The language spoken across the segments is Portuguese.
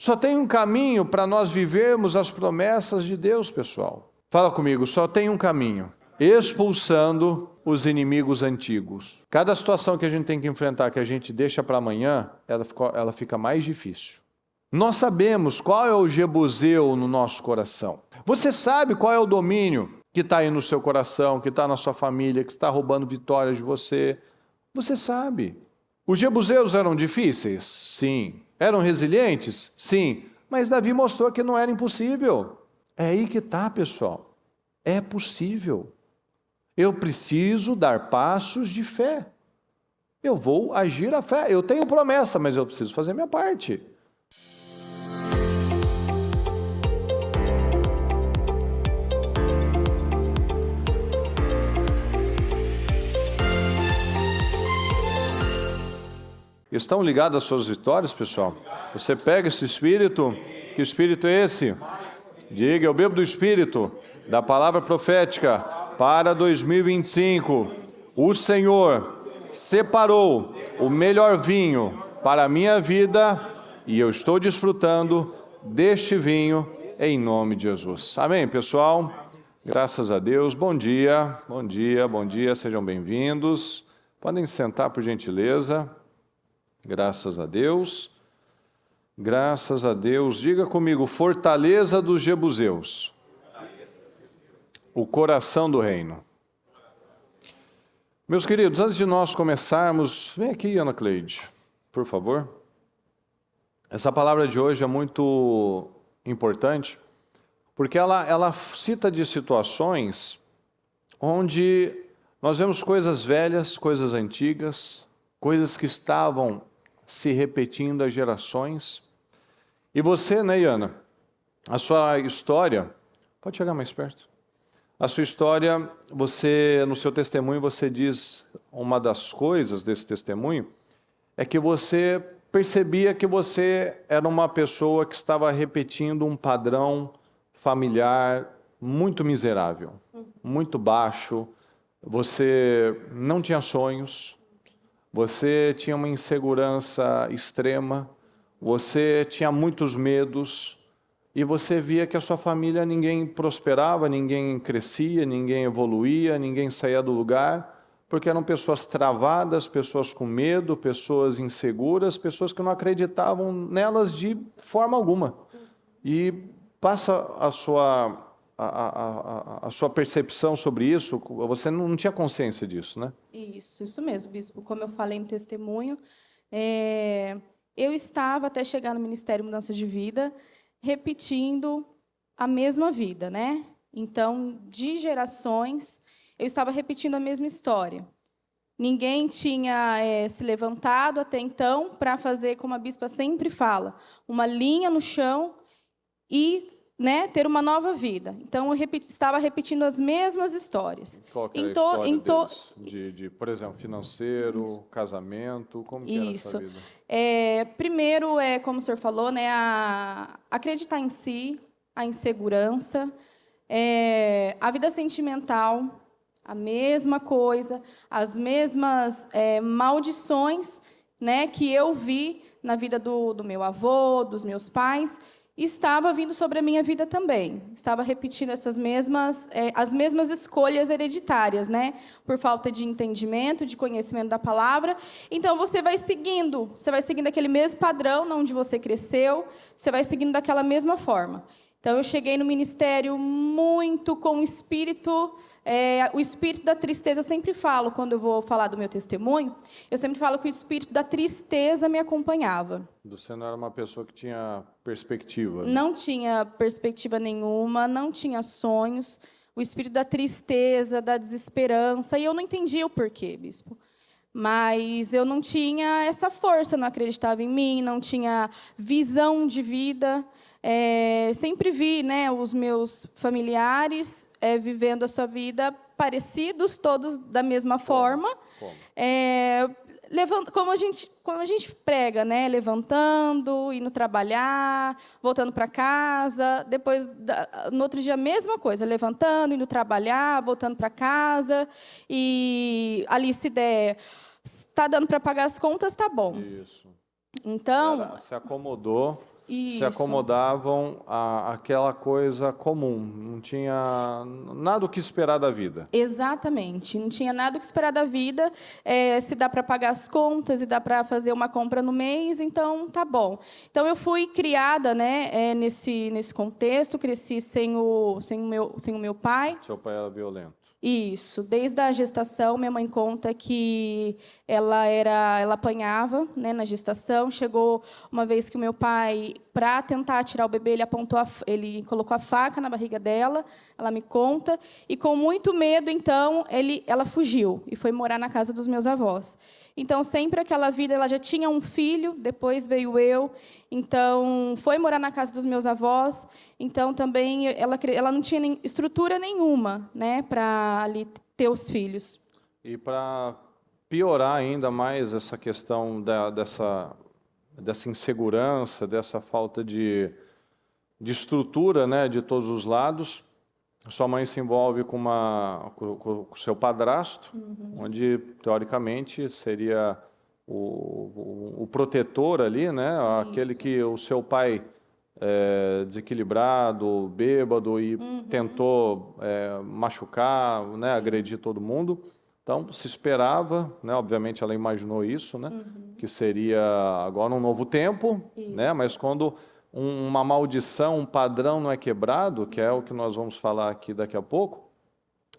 Só tem um caminho para nós vivermos as promessas de Deus, pessoal. Fala comigo, só tem um caminho. Expulsando os inimigos antigos. Cada situação que a gente tem que enfrentar, que a gente deixa para amanhã, ela fica mais difícil. Nós sabemos qual é o Jebuseu no nosso coração. Você sabe qual é o domínio que está aí no seu coração, que está na sua família, que está roubando vitórias de você. Você sabe. Os Jebuseus eram difíceis? Sim. Eram resilientes? Sim. Mas Davi mostrou que não era impossível. É aí que está, pessoal. É possível. Eu preciso dar passos de fé. Eu vou agir a fé. Eu tenho promessa, mas eu preciso fazer minha parte. Estão ligados às suas vitórias, pessoal? Você pega esse Espírito, que Espírito é esse? Diga, eu bebo do Espírito, da palavra profética, para 2025. O Senhor separou o melhor vinho para a minha vida e eu estou desfrutando deste vinho em nome de Jesus. Amém, pessoal? Graças a Deus. Bom dia, bom dia, bom dia. Sejam bem-vindos. Podem sentar, por gentileza. Graças a Deus, graças a Deus. Diga comigo, fortaleza dos Jebuseus, o coração do reino. Meus queridos, antes de nós começarmos, vem aqui, Ana Cleide, por favor. Essa palavra de hoje é muito importante, porque ela cita de situações onde nós vemos coisas velhas, coisas antigas, coisas que estavam se repetindo há gerações. E você, né, Iana? A sua história... Pode chegar mais perto. A sua história, você, no seu testemunho, você diz... Uma das coisas desse testemunho é que você percebia que você era uma pessoa que estava repetindo um padrão familiar muito miserável, muito baixo. Você não tinha sonhos. Você tinha uma insegurança extrema, você tinha muitos medos e você via que a sua família ninguém prosperava, ninguém crescia, ninguém evoluía, ninguém saía do lugar, porque eram pessoas travadas, pessoas com medo, pessoas inseguras, pessoas que não acreditavam nelas de forma alguma. E passa a sua percepção sobre isso, você não tinha consciência disso, né? Isso mesmo, bispo. Como eu falei no testemunho, eu estava, até chegar no Ministério Mudança de Vida, repetindo a mesma vida, né? Então, de gerações, eu estava repetindo a mesma história. Ninguém tinha se levantado até então para fazer, como a bispa sempre fala, uma linha no chão e... ter uma nova vida. Então, eu estava repetindo as mesmas histórias. Qual que era a história deles? Por exemplo, financeiro, isso. Casamento, como que era essa vida? Primeiro, como o senhor falou, acreditar em si, a insegurança, a vida sentimental, a mesma coisa, as mesmas maldições, que eu vi na vida do meu avô, dos meus pais, estava vindo sobre a minha vida também. Estava repetindo as mesmas escolhas hereditárias, por falta de entendimento, de conhecimento da palavra. Então, você vai seguindo aquele mesmo padrão onde você cresceu, você vai seguindo daquela mesma forma. Então, eu cheguei no ministério muito com o espírito da tristeza. Eu sempre falo, quando eu vou falar do meu testemunho, eu sempre falo que o espírito da tristeza me acompanhava. Você não era uma pessoa que tinha perspectiva? Né? Não tinha perspectiva nenhuma, não tinha sonhos. O espírito da tristeza, da desesperança. E eu não entendia o porquê, bispo. Mas eu não tinha essa força, não acreditava em mim, não tinha visão de vida. Sempre vi os meus familiares vivendo a sua vida parecidos, todos da mesma forma. Como? Como a gente prega, levantando, indo trabalhar, voltando para casa, depois, no outro dia, a mesma coisa, levantando, indo trabalhar, voltando para casa, e ali, se der, está dando para pagar as contas, está bom. Isso. Então, Se acomodou, se isso. acomodavam àquela coisa comum, não tinha nada o que esperar da vida. Exatamente. Não tinha nada o que esperar da vida. Se dá para pagar as contas e dá para fazer uma compra no mês, então tá bom. Então eu fui criada, né, nesse contexto, cresci sem o meu pai. Seu pai era violento. Isso, desde a gestação, minha mãe conta que ela apanhava, né, na gestação. Chegou uma vez que o meu pai, para tentar tirar o bebê, ele colocou a faca na barriga dela, ela me conta, e com muito medo, então, ela fugiu e foi morar na casa dos meus avós. Então, sempre aquela vida, ela já tinha um filho, depois veio eu, então, foi morar na casa dos meus avós. Então, também, ela não tinha estrutura nenhuma, né, para ali ter os filhos. E para piorar ainda mais essa questão dessa insegurança, dessa falta de estrutura, né, de todos os lados, sua mãe se envolve com o seu padrasto, onde, teoricamente, seria o protetor ali, né, aquele que o seu pai, desequilibrado, bêbado, e tentou machucar, né, agredir todo mundo. Então, se esperava, né, obviamente ela imaginou isso, né, que seria agora um novo tempo, né, mas quando uma maldição, um padrão não é quebrado, que é o que nós vamos falar aqui daqui a pouco,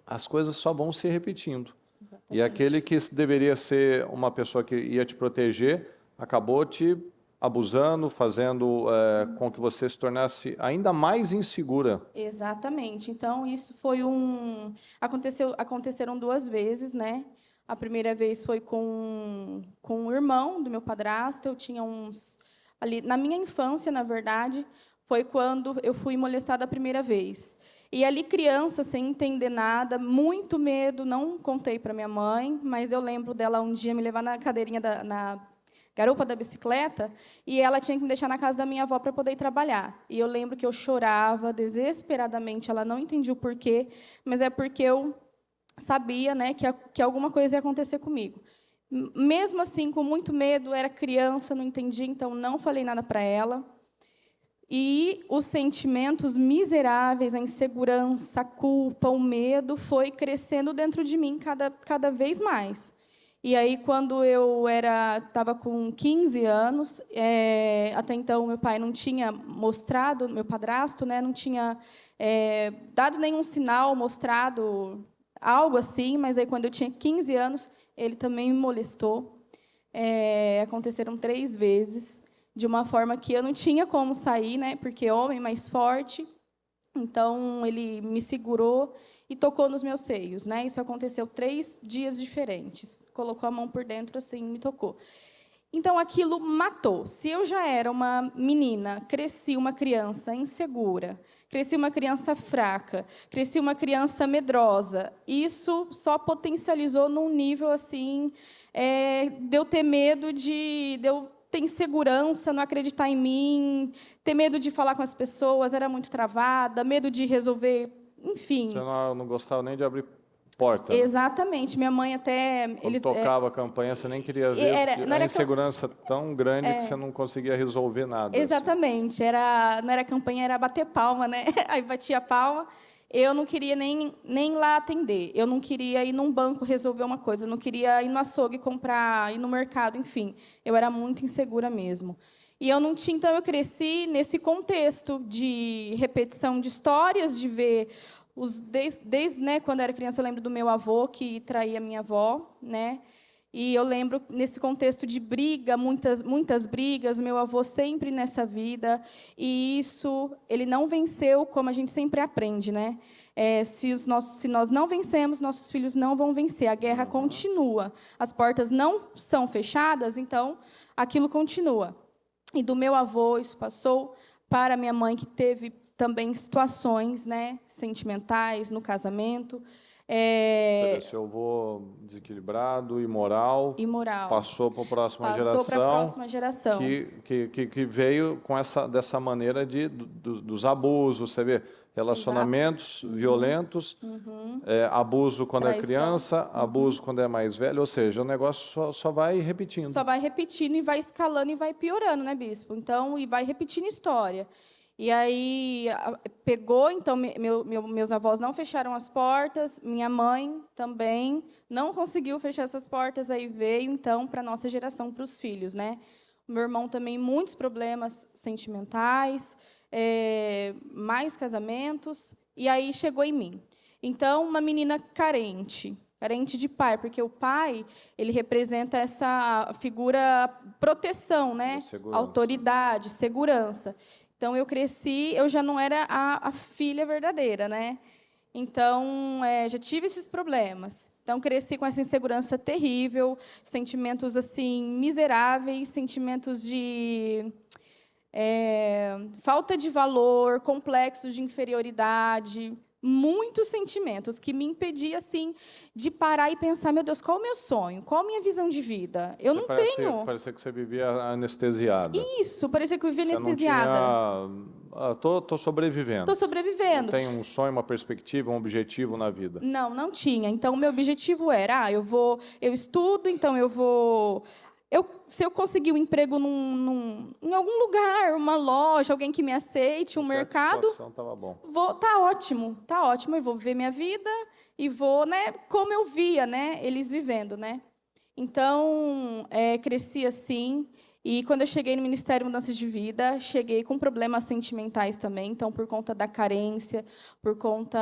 as coisas só vão se repetindo. Exatamente. E aquele que deveria ser uma pessoa que ia te proteger, acabou te abusando, fazendo com que você se tornasse ainda mais insegura. Exatamente. Então, isso foi aconteceram 2 vezes, né? A primeira vez foi com o irmão do meu padrasto. Eu tinha ali na minha infância, na verdade, foi quando eu fui molestada a primeira vez. E ali, criança, sem entender nada, muito medo, não contei para minha mãe, mas eu lembro dela um dia me levar na cadeirinha na garupa da bicicleta, e ela tinha que me deixar na casa da minha avó para poder ir trabalhar. E eu lembro que eu chorava desesperadamente, ela não entendia o porquê, mas é porque eu sabia, né, que alguma coisa ia acontecer comigo. Mesmo assim, com muito medo, era criança, não entendia, então não falei nada para ela. E os sentimentos miseráveis, a insegurança, a culpa, o medo, foi crescendo dentro de mim cada vez mais. E aí, quando eu estava com 15 anos, até então meu pai não tinha mostrado, meu padrasto, né, não tinha dado nenhum sinal, mostrado algo assim, mas aí, quando eu tinha 15 anos, ele também me molestou. Aconteceram 3 vezes, de uma forma que eu não tinha como sair, né, porque homem mais forte. Então, ele me segurou e tocou nos meus seios, né? Isso aconteceu 3 dias diferentes. Colocou a mão por dentro, assim, me tocou. Então, aquilo matou. Se eu já era uma menina, cresci uma criança insegura, cresci uma criança fraca, cresci uma criança medrosa, isso só potencializou num nível, assim, de eu ter medo de eu ter insegurança, não acreditar em mim, ter medo de falar com as pessoas, era muito travada, medo de resolver, enfim. Você não gostava nem de abrir porta. Exatamente. Minha mãe até... Quando tocava a campanha, você nem queria ver, não era a insegurança tão grande que você não conseguia resolver nada. Exatamente. Assim. Não era campanha, era bater palma, né? Aí batia palma. Eu não queria nem lá atender. Eu não queria ir num banco resolver uma coisa. Eu não queria ir no açougue comprar, ir no mercado, enfim. Eu era muito insegura mesmo. E eu não tinha, então eu cresci nesse contexto de repetição de histórias, de ver desde né, quando eu era criança, eu lembro do meu avô que traía minha avó, né? E eu lembro nesse contexto de briga, muitas brigas, meu avô sempre nessa vida, e isso ele não venceu, como a gente sempre aprende, né? Se nós não vencemos, nossos filhos não vão vencer. A guerra continua. As portas não são fechadas, então aquilo continua. E do meu avô isso passou para minha mãe, que teve também situações, né, sentimentais no casamento. Você vê, seu avô desequilibrado, imoral, Imoral. passou para a próxima Passou para a geração, próxima geração. que veio com dessa maneira dos abusos, você vê, relacionamentos violentos, abuso quando é Traição. criança, abuso quando é mais velho, ou seja, o negócio só vai repetindo. Só vai repetindo e vai escalando e vai piorando, né, bispo? Então, e vai repetindo história. E aí pegou, então meus avós não fecharam as portas, minha mãe também não conseguiu fechar essas portas, aí veio então para a nossa geração, para os filhos, né? O meu irmão também muitos problemas sentimentais, mais casamentos, e aí chegou em mim. Então, uma menina carente de pai, porque o pai, ele representa essa figura proteção, né? Autoridade, segurança. Então, eu cresci, eu já não era a filha verdadeira, né? Então, já tive esses problemas. Então, cresci com essa insegurança terrível, sentimentos, assim, miseráveis, sentimentos de falta de valor, complexos de inferioridade, muitos sentimentos que me impediam, assim, de parar e pensar, meu Deus, qual é o meu sonho? Qual a minha visão de vida? Eu não tenho. Parecia que você vivia anestesiada. Isso, parecia que eu vivia anestesiada. Tô sobrevivendo. Estou sobrevivendo. Não tenho um sonho, uma perspectiva, um objetivo na vida. Não tinha. Então, o meu objetivo era, eu estudo, então eu vou... se eu conseguir um emprego em algum lugar, uma loja, alguém que me aceite, um mercado, a situação tava bom. Tá ótimo, eu vou viver minha vida e vou, né, como eu via, né, eles vivendo, né. Então, cresci assim, e quando eu cheguei no Ministério Mudança de Vida, cheguei com problemas sentimentais também, então, por conta da carência, por conta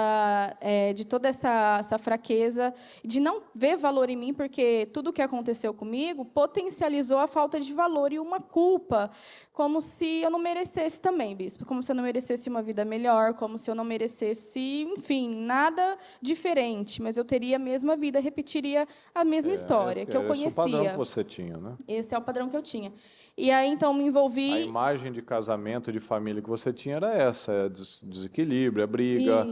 de toda essa fraqueza, de não ver valor em mim, porque tudo o que aconteceu comigo potencializou a falta de valor e uma culpa, como se eu não merecesse também, bispo, como se eu não merecesse uma vida melhor, como se eu não merecesse, enfim, nada diferente, mas eu teria a mesma vida, repetiria a mesma história que eu conhecia. Esse é o padrão que você tinha, né? Esse é o padrão que eu tinha. E aí, então, me envolvi... A imagem de casamento, de família que você tinha era essa, desequilíbrio, briga,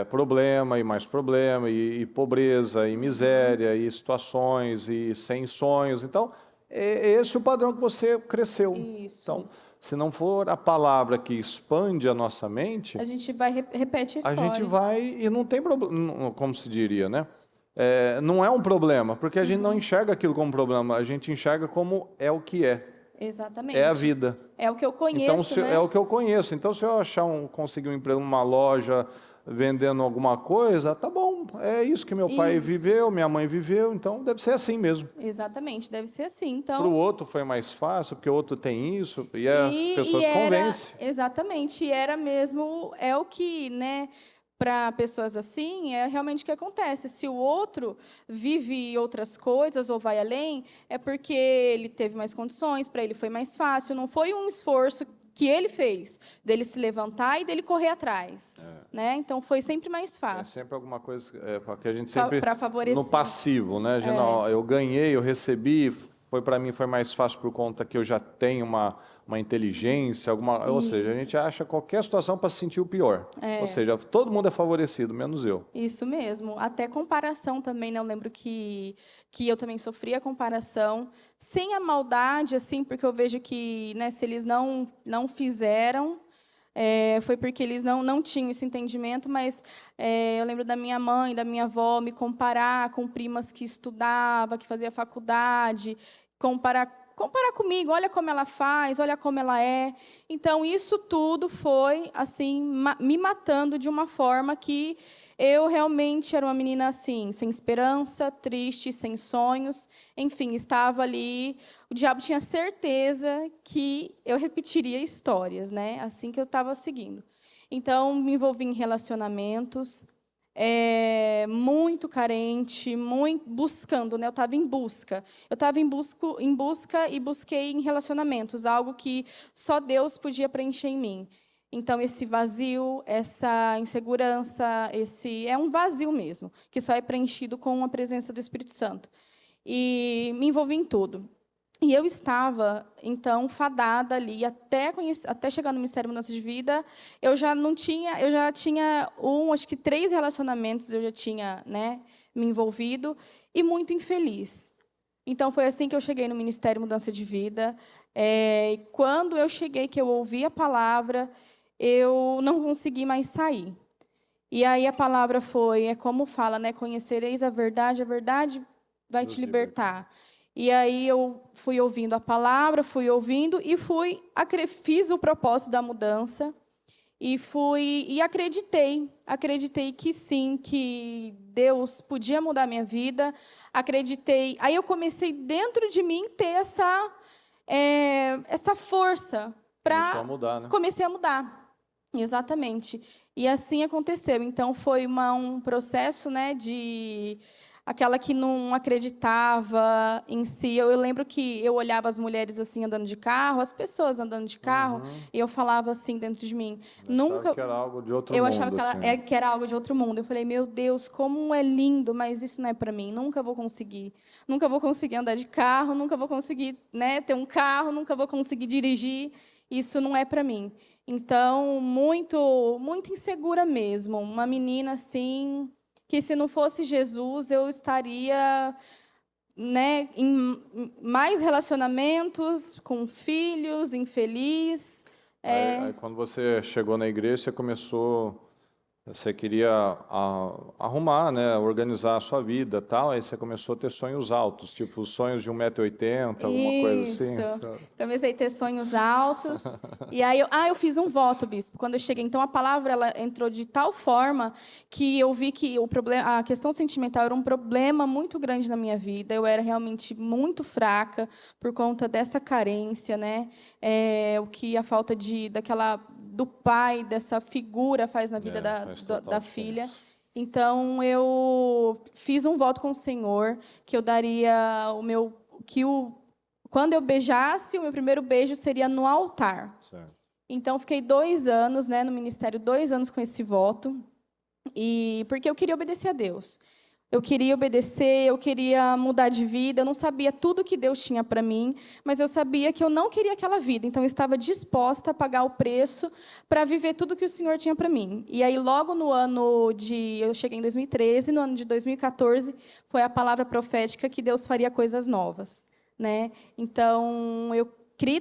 problema e mais problema, e pobreza, e miséria, e situações, e sem sonhos. Então, é esse o padrão que você cresceu. Isso. Então, se não for a palavra que expande a nossa mente... A gente vai, repete a história. A gente vai, e não tem problema, como se diria, né? Não é um problema, porque a gente não enxerga aquilo como problema, a gente enxerga como é o que é. Exatamente. É a vida. É o que eu conheço, então, né? É o que eu conheço. Então, se eu conseguir um emprego numa loja vendendo alguma coisa, tá bom. É isso que meu pai viveu, minha mãe viveu, então deve ser assim mesmo. Exatamente, deve ser assim. Então, para o outro foi mais fácil, porque o outro tem isso, e as pessoas convencem. Exatamente, e era mesmo, o que, né... Para pessoas assim, é realmente o que acontece. Se o outro vive outras coisas ou vai além, é porque ele teve mais condições, para ele foi mais fácil. Não foi um esforço que ele fez, dele se levantar e dele correr atrás. Né? Então, foi sempre mais fácil. É sempre alguma coisa que a gente sempre... Para favorecer. No passivo, né? Eu ganhei, eu recebi... Para mim foi mais fácil por conta que eu já tenho uma inteligência, ou seja, a gente acha qualquer situação para se sentir o pior. Ou seja, todo mundo é favorecido, menos eu. Isso mesmo. Até comparação também, né? Eu lembro que eu também sofria comparação, sem a maldade, assim, porque eu vejo que, né, se eles não fizeram, foi porque eles não tinham esse entendimento, mas eu lembro da minha mãe, da minha avó, me comparar com primas que estudavam, que faziam faculdade, comparar comigo, olha como ela faz, olha como ela é. Então, isso tudo foi, assim, me matando de uma forma que eu realmente era uma menina, assim, sem esperança, triste, sem sonhos. Enfim, estava ali. O diabo tinha certeza que eu repetiria histórias, né? Assim que eu estava seguindo. Então, me envolvi em relacionamentos, muito carente, muito buscando, né? Eu estava em busca. Eu estava em busca e busquei em relacionamentos, algo que só Deus podia preencher em mim. Então, esse vazio, essa insegurança, é um vazio mesmo, que só é preenchido com a presença do Espírito Santo. E me envolvi em tudo. E eu estava, então, fadada ali, até chegar no Ministério da Mudança de Vida, eu já tinha acho que 3 relacionamentos eu já tinha, né, me envolvido, e muito infeliz. Então, foi assim que eu cheguei no Ministério Mudança de Vida. E quando eu cheguei, que eu ouvi a palavra, eu não consegui mais sair. E aí a palavra foi, como fala, né, conhecereis a verdade vai te libertar. E aí eu fui ouvindo a palavra, fui ouvindo e fiz o propósito da mudança e acreditei que sim, que Deus podia mudar minha vida, acreditei. Aí eu comecei dentro de mim ter essa força para Começou a mudar, né? Comecei a mudar, exatamente. E assim aconteceu. Então foi um processo, né, de aquela que não acreditava em si. Eu lembro que eu olhava as mulheres assim andando de carro, as pessoas andando de carro, e eu falava assim dentro de mim, Achava que era algo de outro eu mundo, achava assim. que era algo de outro mundo. Eu falei, meu Deus, como é lindo, mas isso não é para mim. Nunca vou conseguir. Nunca vou conseguir andar de carro, nunca vou conseguir, né, ter um carro, nunca vou conseguir dirigir. Isso não é para mim. Então, muito insegura mesmo. Uma menina assim, que se não fosse Jesus, eu estaria, né, em mais relacionamentos, com filhos, infeliz. Aí, quando você chegou na igreja, você queria arrumar, né, organizar a sua vida, tal. Aí você começou a ter sonhos altos, tipo sonhos de 1,80 m, alguma coisa assim. Isso. Comecei a ter sonhos altos. E aí eu fiz um voto, bispo, quando eu cheguei. Então a palavra ela entrou de tal forma que eu vi que a questão sentimental era um problema muito grande na minha vida. Eu era realmente muito fraca por conta dessa carência, né? O que a falta do pai, dessa figura faz na vida Faz total da diferença. filha. Então eu fiz um voto com o Senhor que eu daria quando eu beijasse, o meu primeiro beijo seria no altar. Certo. Então fiquei 2 anos, né, no ministério, 2 anos com esse voto, e porque eu queria obedecer a Deus. Eu queria obedecer, eu queria mudar de vida, eu não sabia tudo que Deus tinha para mim, mas eu sabia que eu não queria aquela vida, então eu estava disposta a pagar o preço para viver tudo que o Senhor tinha para mim. E aí, logo eu cheguei em 2013, no ano de 2014, foi a palavra profética que Deus faria coisas novas, né? Então, eu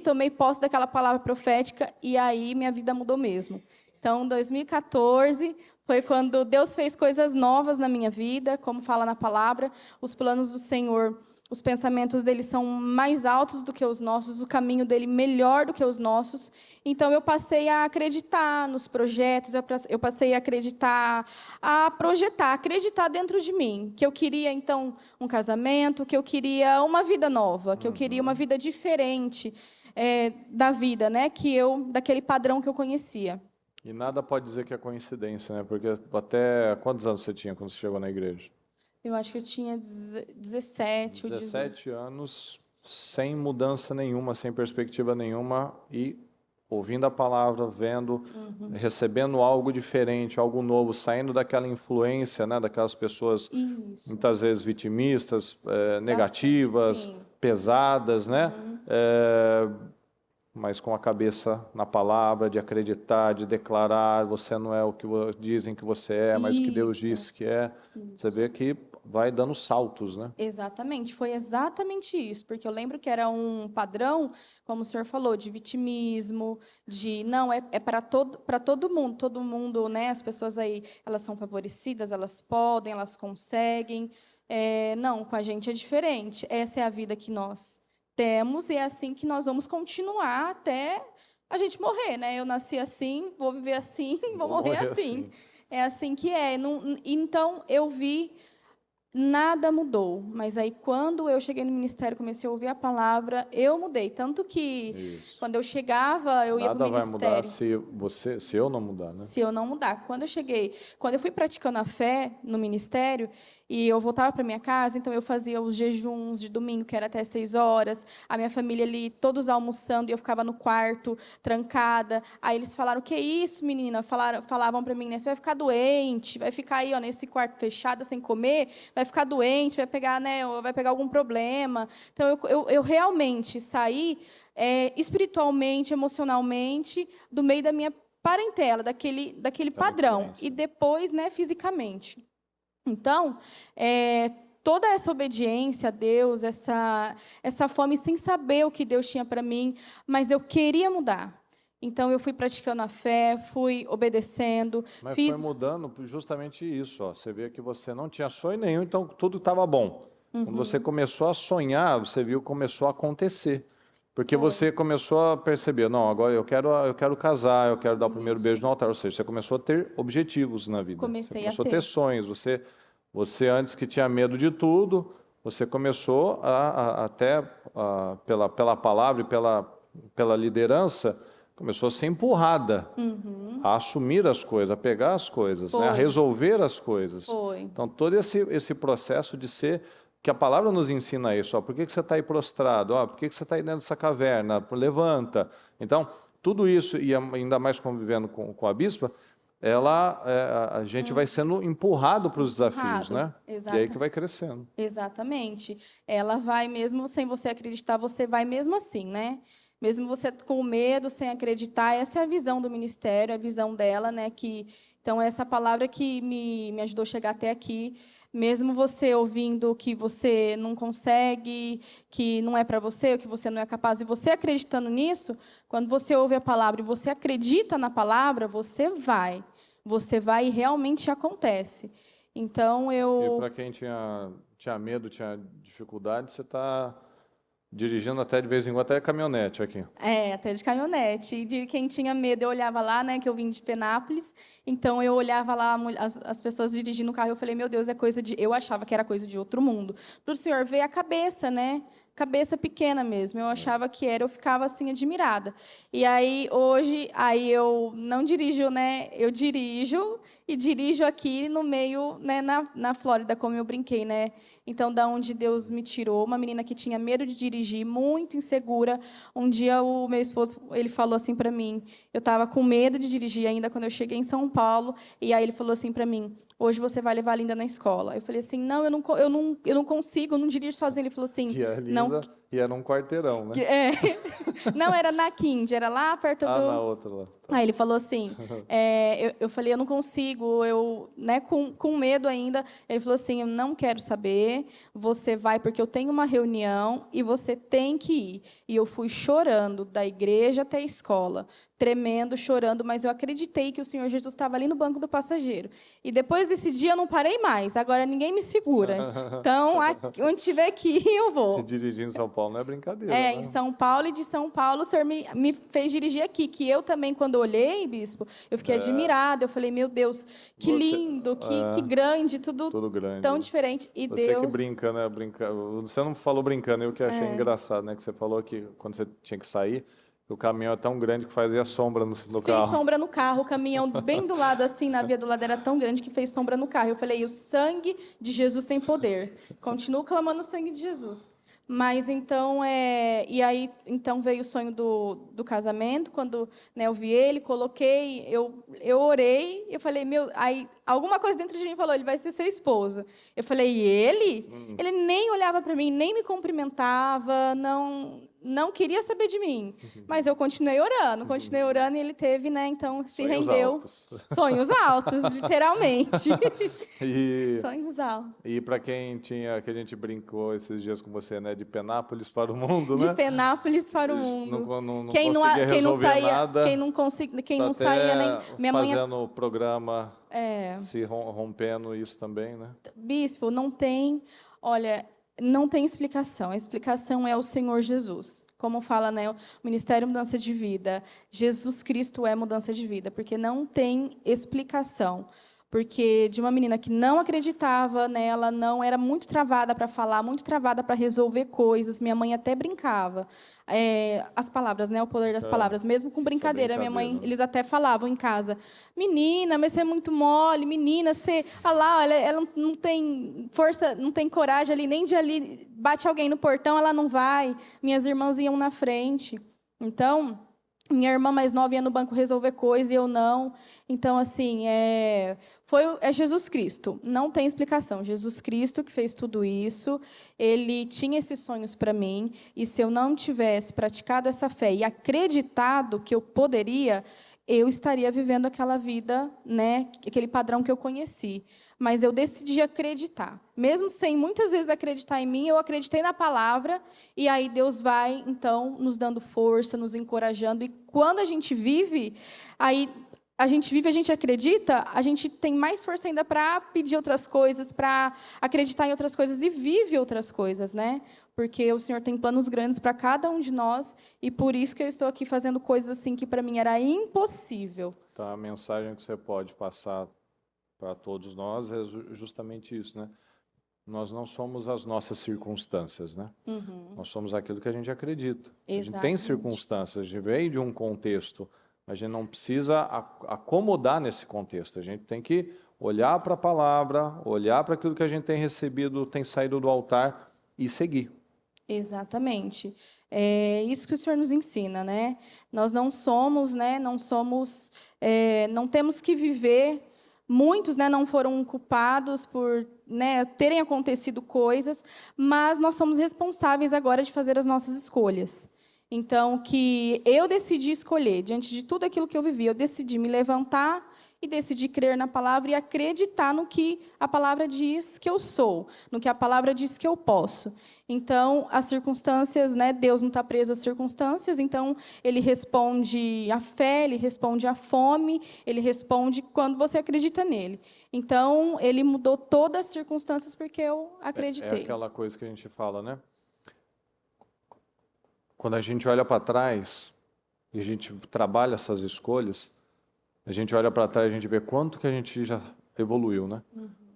tomei posse daquela palavra profética e aí minha vida mudou mesmo. Então, em 2014, foi quando Deus fez coisas novas na minha vida, como fala na palavra, os planos do Senhor, os pensamentos dele são mais altos do que os nossos, o caminho dele melhor do que os nossos. Então, eu passei a acreditar nos projetos, eu passei a acreditar, acreditar dentro de mim, que eu queria, então, um casamento, que eu queria uma vida nova, que eu queria uma vida diferente da vida, né? Daquele padrão que eu conhecia. E nada pode dizer que é coincidência, né? Porque até quantos anos você tinha quando você chegou na igreja? Eu acho que eu tinha 17 ou 18. 17 anos, sem mudança nenhuma, sem perspectiva nenhuma, e ouvindo a palavra, vendo, recebendo algo diferente, algo novo, saindo daquela influência, né, daquelas pessoas muitas vezes vitimistas, negativas, pesadas, né? Mas com a cabeça na palavra, de acreditar, de declarar, você não é o que dizem que você é, mas o que Deus disse que é. Você vê que vai dando saltos, né? Exatamente, foi exatamente isso, porque eu lembro que era um padrão, como o senhor falou, de vitimismo, não, é para todo mundo, né? As pessoas aí, elas são favorecidas, elas podem, elas conseguem. Não, com a gente é diferente. Essa é a vida que nós temos e é assim que nós vamos continuar até a gente morrer, né? Eu nasci assim, vou viver assim, vou morrer assim. É assim que é. Então, eu vi, nada mudou. Mas aí, quando eu cheguei no ministério, comecei a ouvir a palavra, eu mudei. Tanto que, quando eu chegava, eu ia para o ministério. Nada vai mudar se eu não mudar, né? Se eu não mudar. Quando eu fui praticando a fé no ministério, e eu voltava para minha casa, então eu fazia os jejuns de domingo, que era até 6 horas, a minha família ali, todos almoçando, e eu ficava no quarto, trancada. Aí eles falaram, o que é isso, menina? Falavam para mim, né? Você vai ficar doente, vai ficar aí ó, nesse quarto fechado, sem comer, vai ficar doente, vai pegar, né, vai pegar algum problema. Então, eu realmente saí espiritualmente, emocionalmente, do meio da minha parentela, daquele padrão. E depois, né, fisicamente. Então, toda essa obediência a Deus, essa fome sem saber o que Deus tinha para mim, mas eu queria mudar. Então, eu fui praticando a fé, fui obedecendo. Mas foi mudando justamente isso. Ó. Você vê que você não tinha sonho nenhum, então tudo estava bom. Quando você começou a sonhar, você viu que começou a acontecer. Porque você começou a perceber, não, agora eu quero casar, eu quero dar o primeiro beijo no altar. Ou seja, você começou a ter objetivos na vida. Você começou a ter sonhos. Você antes que tinha medo de tudo, você começou pela palavra e pela liderança, começou a ser empurrada a assumir as coisas, a pegar as coisas, né? A resolver as coisas. Então, todo esse processo de ser, que a palavra nos ensina isso. Ó, por que você está aí prostrado? Ó, por que você está aí dentro dessa caverna? Levanta. Então, tudo isso, e ainda mais convivendo com a bispa, a gente vai sendo empurrado para os desafios, né? Exato. E aí que vai crescendo. Exatamente. Ela vai, mesmo sem você acreditar, você vai mesmo assim, né? Mesmo você com medo, sem acreditar, essa é a visão do ministério, a visão dela, né? Então, essa palavra que me ajudou a chegar até aqui, mesmo você ouvindo que você não consegue, que não é para você, ou que você não é capaz, e você acreditando nisso, quando você ouve a palavra e você acredita na palavra, você vai e realmente acontece. Então, E para quem tinha medo, tinha dificuldade, você está dirigindo até de vez em quando, até caminhonete aqui. Até de caminhonete. E de quem tinha medo, eu olhava lá, né, que eu vim de Penápolis, então eu olhava lá as pessoas dirigindo o carro, eu falei, meu Deus, eu achava que era coisa de outro mundo. Para o senhor ver a cabeça, né? Cabeça pequena mesmo, eu achava que era, eu ficava assim admirada. E aí hoje, eu não dirijo, né? Eu dirijo e dirijo aqui no meio, né, na Flórida, como eu brinquei, né? Então, da onde Deus me tirou, uma menina que tinha medo de dirigir, muito insegura. Um dia o meu esposo, ele falou assim para mim, eu estava com medo de dirigir ainda quando eu cheguei em São Paulo, e aí ele falou assim para mim, hoje você vai levar a Linda na escola. Eu falei assim, não, eu não consigo, eu não dirijo sozinha. Ele falou assim, E a Linda, não. E era um quarteirão, né? Não, era na Kind, era lá perto do... na outra lá. Tá. Aí ele falou assim, eu falei, eu não consigo, né, com medo ainda. Ele falou assim, eu não quero saber, você vai porque eu tenho uma reunião e você tem que ir. E eu fui chorando da igreja até a escola, tremendo, chorando, mas eu acreditei que o Senhor Jesus estava ali no banco do passageiro. E depois desse dia eu não parei mais, agora ninguém me segura. Então, onde tiver que ir, eu vou. Dirigir em São Paulo não é brincadeira, né? Em São Paulo, e de São Paulo o Senhor me fez dirigir aqui, que eu também, quando olhei, bispo, eu fiquei admirada, eu falei, meu Deus, que lindo, que grande, tudo grande, tão diferente. E você Deus... que brinca, né? Você não falou brincando, eu que achei engraçado, né? Que você falou que quando você tinha que sair, o caminhão é tão grande que fazia sombra no carro. Fez sombra no carro, o caminhão bem do lado, assim, na via do lado, era tão grande que fez sombra no carro. Eu falei, o sangue de Jesus tem poder. Continuo clamando o sangue de Jesus. Mas então, e aí então veio o sonho do casamento, quando, né, eu vi ele, coloquei, eu orei, eu falei, aí alguma coisa dentro de mim falou, ele vai ser seu esposo. Eu falei, e ele? Ele nem olhava para mim, nem me cumprimentava, não queria saber de mim. Mas eu continuei orando e ele teve, né, então se Sonhos rendeu. Altos. Sonhos altos, literalmente. E sonhos altos. E para quem que a gente brincou esses dias com você, né, de Penápolis para o mundo, né? De Penápolis para o mundo. Não quem conseguia resolver saía, nada. Quem não saía nem minha mãe fazendo o programa, se rompendo isso também, né? Bispo, não tem, olha, não tem explicação. A explicação é o Senhor Jesus. Como fala, né, o Ministério Mudança de Vida, Jesus Cristo é mudança de vida, porque não tem explicação. Porque de uma menina que não acreditava nela, não era muito travada para falar, muito travada para resolver coisas. Minha mãe até brincava. As palavras, né, o poder das palavras, mesmo com brincadeira. Minha mãe, eles até falavam em casa: menina, mas você é muito mole, menina, você, olha, ela não tem força, não tem coragem ali, nem de ali bate alguém no portão, ela não vai. Minhas irmãs iam na frente. Então, Minha irmã mais nova ia no banco resolver coisa e eu não. Então, assim, é Jesus Cristo. Não tem explicação. Jesus Cristo que fez tudo isso. Ele tinha esses sonhos para mim. E se eu não tivesse praticado essa fé e acreditado que eu poderia, eu estaria vivendo aquela vida, né, aquele padrão que eu conheci. Mas eu decidi acreditar. Mesmo sem muitas vezes acreditar em mim, eu acreditei na palavra, e aí Deus vai, então, nos dando força, nos encorajando. E quando a gente vive, a gente acredita, a gente tem mais força ainda para pedir outras coisas, para acreditar em outras coisas e vive outras coisas, né? Porque o Senhor tem planos grandes para cada um de nós, e por isso que eu estou aqui fazendo coisas assim que para mim era impossível. Tá, a mensagem que você pode passar para todos nós é justamente isso, né? Nós não somos as nossas circunstâncias, né? Nós somos aquilo que a gente acredita. A gente tem circunstâncias, a gente veio de um contexto, a gente não precisa acomodar nesse contexto, a gente tem que olhar para a palavra, olhar para aquilo que a gente tem recebido, tem saído do altar e seguir. Exatamente. É isso que o Senhor nos ensina, né? Nós não somos, né? Não temos que viver. Muitos, né, não foram culpados por, né, terem acontecido coisas, mas nós somos responsáveis agora de fazer as nossas escolhas. Então, que eu decidi escolher, diante de tudo aquilo que eu vivi, eu decidi me levantar e decidi crer na palavra e acreditar no que a palavra diz que eu sou, no que a palavra diz que eu posso. Então, as circunstâncias, né, Deus não está preso às circunstâncias, então Ele responde à fé, Ele responde à fome, Ele responde quando você acredita nele. Então, Ele mudou todas as circunstâncias porque eu acreditei. É aquela coisa que a gente fala, né? Quando a gente olha para trás e a gente trabalha essas escolhas, a gente olha para trás e a gente vê quanto que a gente já evoluiu, né?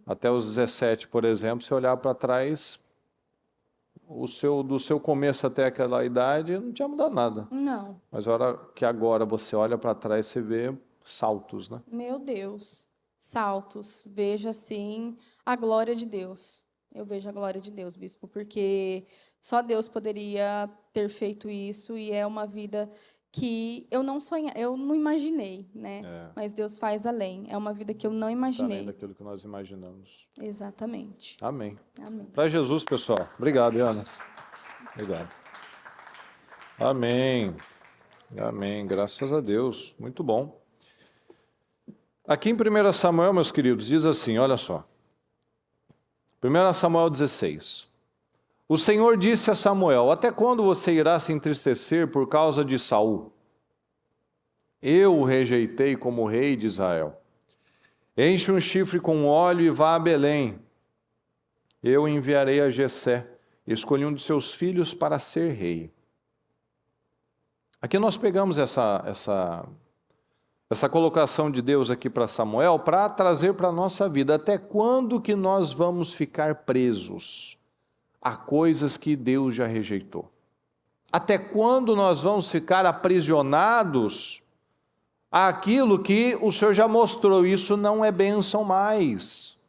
Até os 17, por exemplo, se olhar para trás, do seu começo até aquela idade, não tinha mudado nada. Não. Mas a hora que agora você olha para trás, você vê saltos, né? Meu Deus, saltos. Vejo, assim, a glória de Deus. Eu vejo a glória de Deus, bispo, porque só Deus poderia ter feito isso, e é uma vida que eu não imaginei, né? Mas Deus faz além. É uma vida que eu não imaginei. Além daquilo que nós imaginamos. Exatamente. Amém. Amém. Para Jesus, pessoal. Obrigado, Ana. Obrigado. Amém. Amém. Graças a Deus. Muito bom. Aqui em 1 Samuel, meus queridos, diz assim, olha só. 1 Samuel 16. O Senhor disse a Samuel, até quando você irá se entristecer por causa de Saul? Eu o rejeitei como rei de Israel. Enche um chifre com óleo e vá a Belém. Eu enviarei a Jessé, escolhi um de seus filhos para ser rei. Aqui nós pegamos essa colocação de Deus aqui para Samuel para trazer para a nossa vida. Até quando que nós vamos ficar presos a coisas que Deus já rejeitou? Até quando nós vamos ficar aprisionados àquilo que o Senhor já mostrou? Isso não é bênção mais.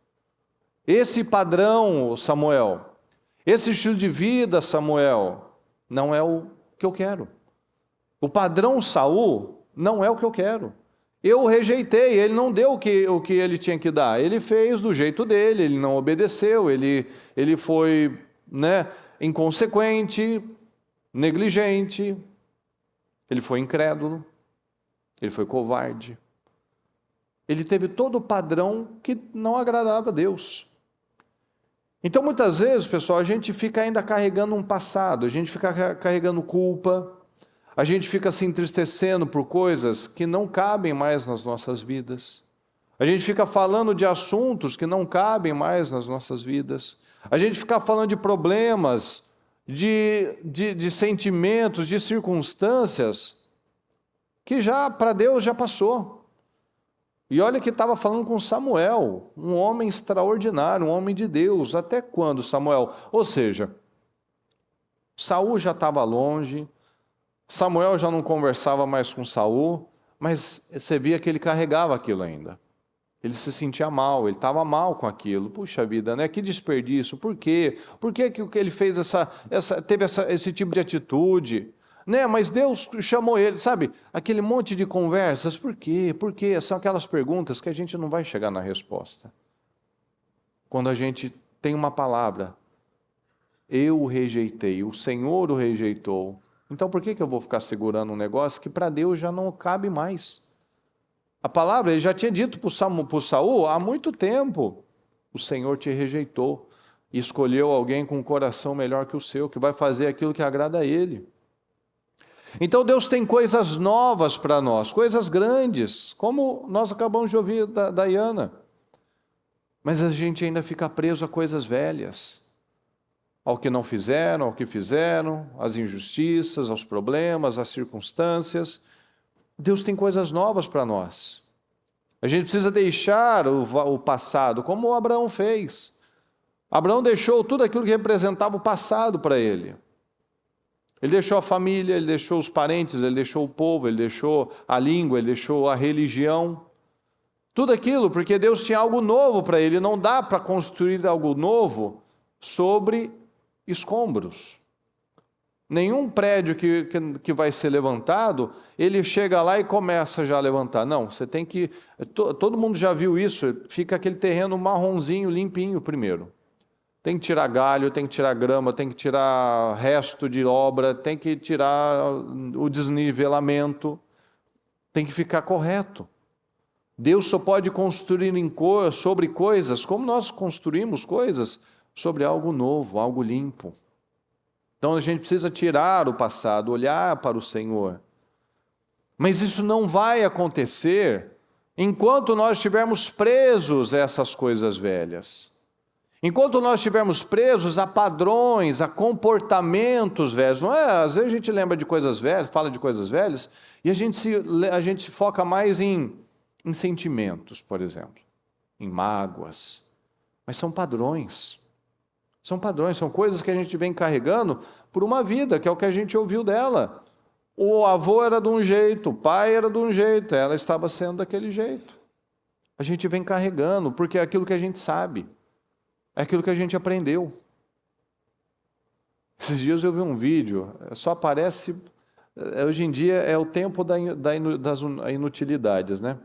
Esse padrão, Samuel, esse estilo de vida, Samuel, não é o que eu quero. O padrão Saul não é o que eu quero. Eu o rejeitei, ele não deu o que ele tinha que dar. Ele fez do jeito dele, ele não obedeceu, ele foi, né, inconsequente, negligente, ele foi incrédulo, ele foi covarde. Ele teve todo o padrão que não agradava a Deus. Então, muitas vezes, pessoal, a gente fica ainda carregando um passado, a gente fica carregando culpa, a gente fica se entristecendo por coisas que não cabem mais nas nossas vidas. A gente fica falando de assuntos que não cabem mais nas nossas vidas. A gente fica falando de problemas, de sentimentos, de circunstâncias que já, para Deus, já passou. E olha que estava falando com Samuel, um homem extraordinário, um homem de Deus. Até quando, Samuel? Ou seja, Saul já estava longe, Samuel já não conversava mais com Saul, mas você via que ele carregava aquilo ainda. Ele se sentia mal, ele estava mal com aquilo. Puxa vida, né? Que desperdício. Por quê? Por que ele fez teve esse tipo de atitude? Né? Mas Deus chamou ele, sabe? Aquele monte de conversas, por quê? Por quê? São aquelas perguntas que a gente não vai chegar na resposta. Quando a gente tem uma palavra, eu o rejeitei, o Senhor o rejeitou. Então por que eu vou ficar segurando um negócio que para Deus já não cabe mais? A palavra, ele já tinha dito para Saul há muito tempo, o Senhor te rejeitou e escolheu alguém com um coração melhor que o seu, que vai fazer aquilo que agrada a Ele. Então Deus tem coisas novas para nós, coisas grandes, como nós acabamos de ouvir da Dayana. Mas a gente ainda fica preso a coisas velhas, ao que não fizeram, ao que fizeram, às injustiças, aos problemas, às circunstâncias. Deus tem coisas novas para nós. A gente precisa deixar o passado, como Abraão fez. Abraão deixou tudo aquilo que representava o passado para ele. Ele deixou a família, ele deixou os parentes, ele deixou o povo, ele deixou a língua, ele deixou a religião. Tudo aquilo porque Deus tinha algo novo para ele. Não dá para construir algo novo sobre escombros. Nenhum prédio que vai ser levantado, ele chega lá e começa já a levantar. Não, você tem que... Todo mundo já viu isso, fica aquele terreno marronzinho, limpinho primeiro. Tem que tirar galho, tem que tirar grama, tem que tirar resto de obra, tem que tirar o desnivelamento, tem que ficar correto. Deus só pode construir sobre coisas como nós construímos coisas sobre algo novo, algo limpo. Então a gente precisa tirar o passado, olhar para o Senhor. Mas isso não vai acontecer enquanto nós estivermos presos a essas coisas velhas. Enquanto nós estivermos presos a padrões, a comportamentos velhos. Não é? Às vezes a gente lembra de coisas velhas, fala de coisas velhas, e a gente foca mais em sentimentos, por exemplo, em mágoas. Mas são padrões. São padrões, são coisas que a gente vem carregando por uma vida, que é o que a gente ouviu dela. O avô era de um jeito, o pai era de um jeito, ela estava sendo daquele jeito. A gente vem carregando, porque é aquilo que a gente sabe, é aquilo que a gente aprendeu. Esses dias eu vi um vídeo, só aparece... Hoje em dia é o tempo das inutilidades, né?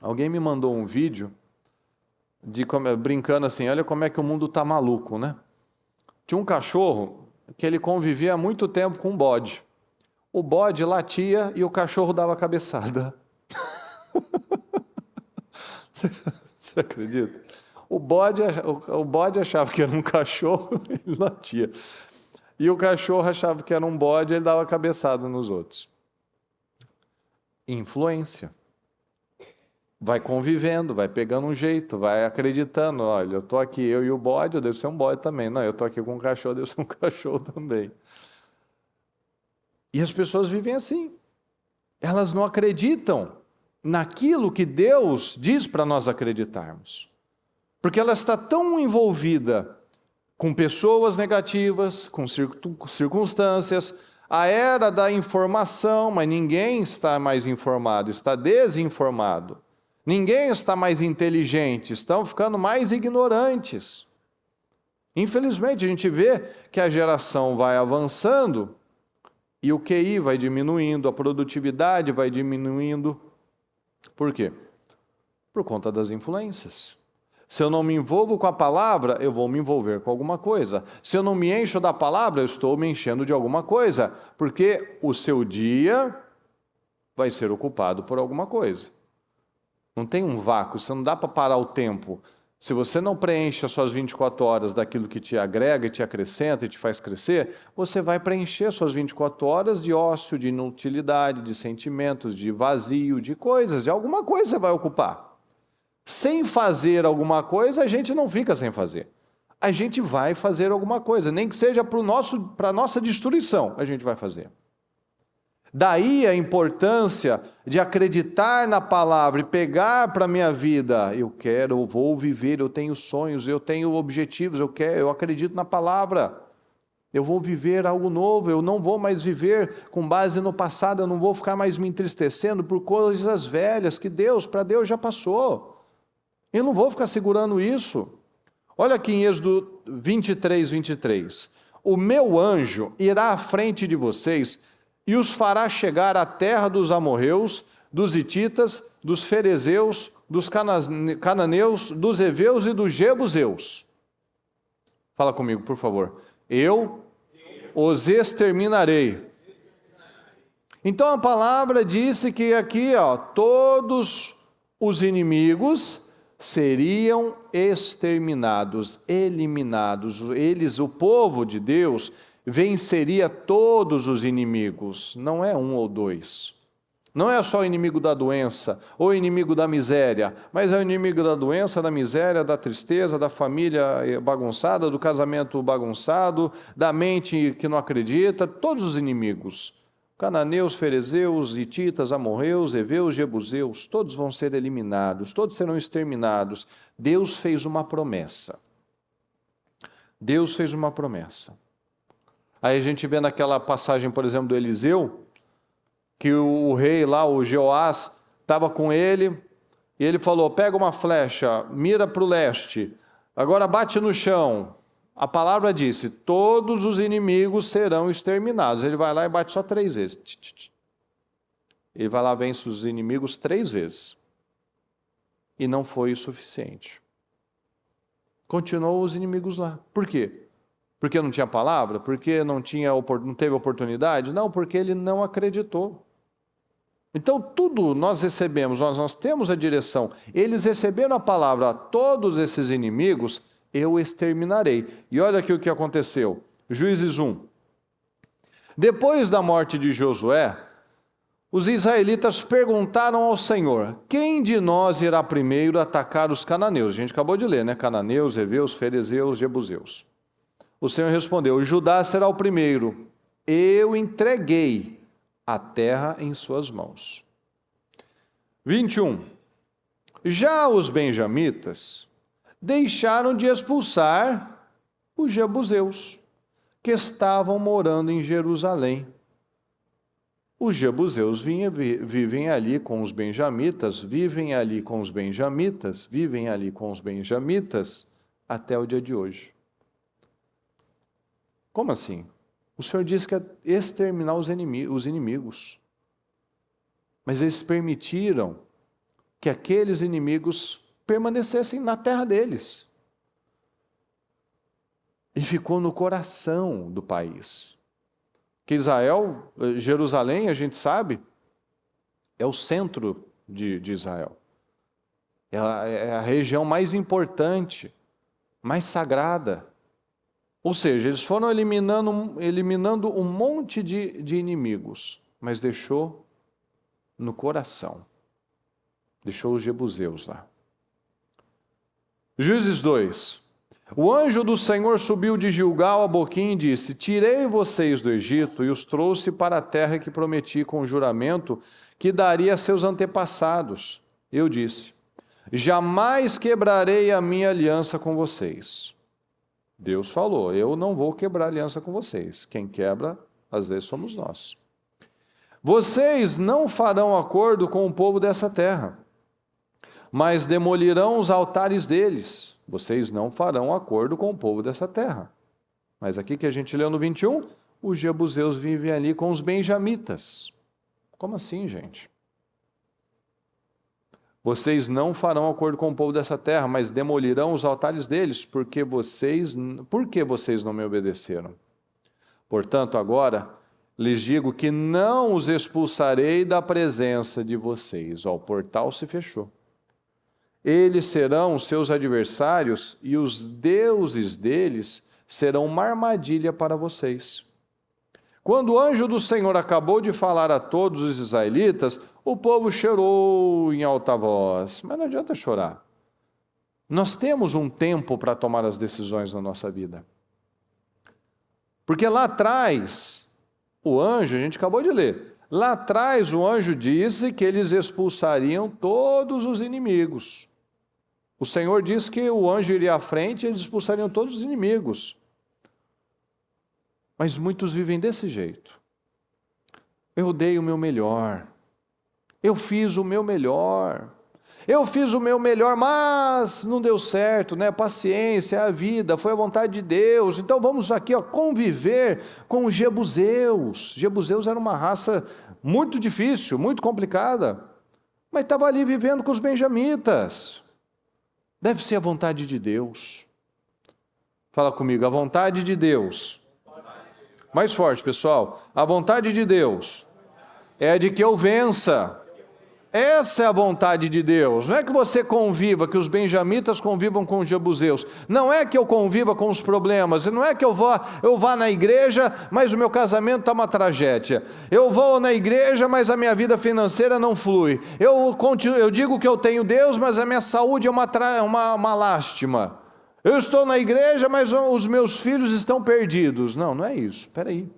Alguém me mandou um vídeo brincando assim, olha como é que o mundo está maluco, né? Tinha um cachorro que ele convivia há muito tempo com um bode. O bode latia e o cachorro dava cabeçada. Você acredita? O bode achava que era um cachorro, ele latia. E o cachorro achava que era um bode, ele dava cabeçada nos outros. Influência. Vai convivendo, vai pegando um jeito, vai acreditando, olha, eu estou aqui, eu e o bode, eu devo ser um bode também. Não, eu estou aqui com um cachorro, eu devo ser um cachorro também. E as pessoas vivem assim. Elas não acreditam naquilo que Deus diz para nós acreditarmos. Porque ela está tão envolvida com pessoas negativas, com circunstâncias, a era da informação, mas ninguém está mais informado, está desinformado. Ninguém está mais inteligente, estão ficando mais ignorantes. Infelizmente, a gente vê que a geração vai avançando e o QI vai diminuindo, a produtividade vai diminuindo. Por quê? Por conta das influências. Se eu não me envolvo com a palavra, eu vou me envolver com alguma coisa. Se eu não me encho da palavra, eu estou me enchendo de alguma coisa, porque o seu dia vai ser ocupado por alguma coisa. Não tem um vácuo, você não dá para parar o tempo. Se você não preenche as suas 24 horas daquilo que te agrega, te acrescenta e te faz crescer, você vai preencher as suas 24 horas de ócio, de inutilidade, de sentimentos, de vazio, de coisas, de alguma coisa você vai ocupar. Sem fazer alguma coisa, a gente não fica sem fazer. A gente vai fazer alguma coisa, nem que seja para a nossa destruição, a gente vai fazer. Daí a importância de acreditar na palavra e pegar para a minha vida. Eu vou viver, eu tenho sonhos, eu tenho objetivos, eu acredito na palavra. Eu vou viver algo novo, eu não vou mais viver com base no passado, eu não vou ficar mais me entristecendo por coisas velhas que para Deus já passou. Eu não vou ficar segurando isso. Olha aqui em Êxodo 23. O meu anjo irá à frente de vocês e os fará chegar à terra dos amorreus, dos hititas, dos ferezeus, dos cananeus, dos heveus e dos jebuseus. Fala comigo, por favor. Eu os exterminarei. Então a palavra disse que aqui, todos os inimigos seriam exterminados, eliminados. Eles, o povo de Deus, venceria todos os inimigos. Não é um ou dois. Não é só o inimigo da doença ou o inimigo da miséria, mas é o inimigo da doença, da miséria, da tristeza, da família bagunçada, do casamento bagunçado, da mente que não acredita, todos os inimigos. Cananeus, ferezeus, hititas, amorreus, heveus, jebuseus, todos vão ser eliminados, todos serão exterminados. Deus fez uma promessa. Deus fez uma promessa. Aí a gente vê naquela passagem, por exemplo, do Eliseu, que o rei lá, o Jeoás, estava com ele, e ele falou, pega uma flecha, mira para o leste, agora bate no chão. A palavra disse, todos os inimigos serão exterminados. Ele vai lá e bate só 3 vezes. Ele vai lá e vence os inimigos 3 vezes. E não foi o suficiente. Continuou os inimigos lá. Por quê? Porque não tinha palavra? Porque não teve oportunidade? Não, porque ele não acreditou. Então, tudo nós recebemos, nós temos a direção. Eles receberam a palavra, todos esses inimigos, eu exterminarei. E olha aqui o que aconteceu. Juízes 1. Depois da morte de Josué, os israelitas perguntaram ao Senhor, quem de nós irá primeiro atacar os cananeus? A gente acabou de ler, né? Cananeus, heveus, ferezeus, jebuseus. O Senhor respondeu, Judá será o primeiro. Eu entreguei a terra em suas mãos. 21. Já os benjamitas deixaram de expulsar os jebuseus, que estavam morando em Jerusalém. Os jebuseus vivem ali com os benjamitas, vivem ali com os benjamitas, vivem ali com os benjamitas, até o dia de hoje. Como assim? O Senhor disse que é exterminar os inimigos. Mas eles permitiram que aqueles inimigos permanecessem na terra deles. E ficou no coração do país. Que Israel, Jerusalém, a gente sabe, é o centro de Israel. É a região mais importante, mais sagrada. Ou seja, eles foram eliminando um monte de inimigos, mas deixou no coração. Deixou os jebuseus lá. Juízes 2. O anjo do Senhor subiu de Gilgal a Boquim e disse, tirei vocês do Egito e os trouxe para a terra que prometi com juramento que daria a seus antepassados. Eu disse, jamais quebrarei a minha aliança com vocês. Deus falou, eu não vou quebrar aliança com vocês. Quem quebra, às vezes, somos nós. Vocês não farão acordo com o povo dessa terra, mas demolirão os altares deles. Vocês não farão acordo com o povo dessa terra. Mas aqui que a gente leu no 21, os jebuseus vivem ali com os benjamitas. Como assim, gente? Vocês não farão acordo com o povo dessa terra, mas demolirão os altares deles, por que vocês não me obedeceram? Portanto, agora lhes digo que não os expulsarei da presença de vocês. O portal se fechou. Eles serão os seus adversários e os deuses deles serão uma armadilha para vocês. Quando o anjo do Senhor acabou de falar a todos os israelitas, o povo chorou em alta voz. Mas não adianta chorar. Nós temos um tempo para tomar as decisões na nossa vida. Porque lá atrás, o anjo, a gente acabou de ler, lá atrás o anjo disse que eles expulsariam todos os inimigos. O Senhor disse que o anjo iria à frente e eles expulsariam todos os inimigos. Mas muitos vivem desse jeito. Eu dei o meu melhor. Eu fiz o meu melhor. Eu fiz o meu melhor, mas não deu certo, né? Paciência, é a vida, foi a vontade de Deus. Então vamos aqui, conviver com os jebuseus. Jebuseus era uma raça muito difícil, muito complicada, mas estava ali vivendo com os benjamitas. Deve ser a vontade de Deus. Fala comigo, a vontade de Deus. Mais forte, pessoal. A vontade de Deus é de que eu vença. Essa é a vontade de Deus. Não é que você conviva, que os benjamitas convivam com os jebuseus. Não é que eu conviva com os problemas. Não é que eu vá na igreja, mas o meu casamento está uma tragédia. Eu vou na igreja, mas a minha vida financeira não flui. Eu digo que eu tenho Deus, mas a minha saúde é uma lástima. Eu estou na igreja, mas os meus filhos estão perdidos. Não, não é isso. Espera aí.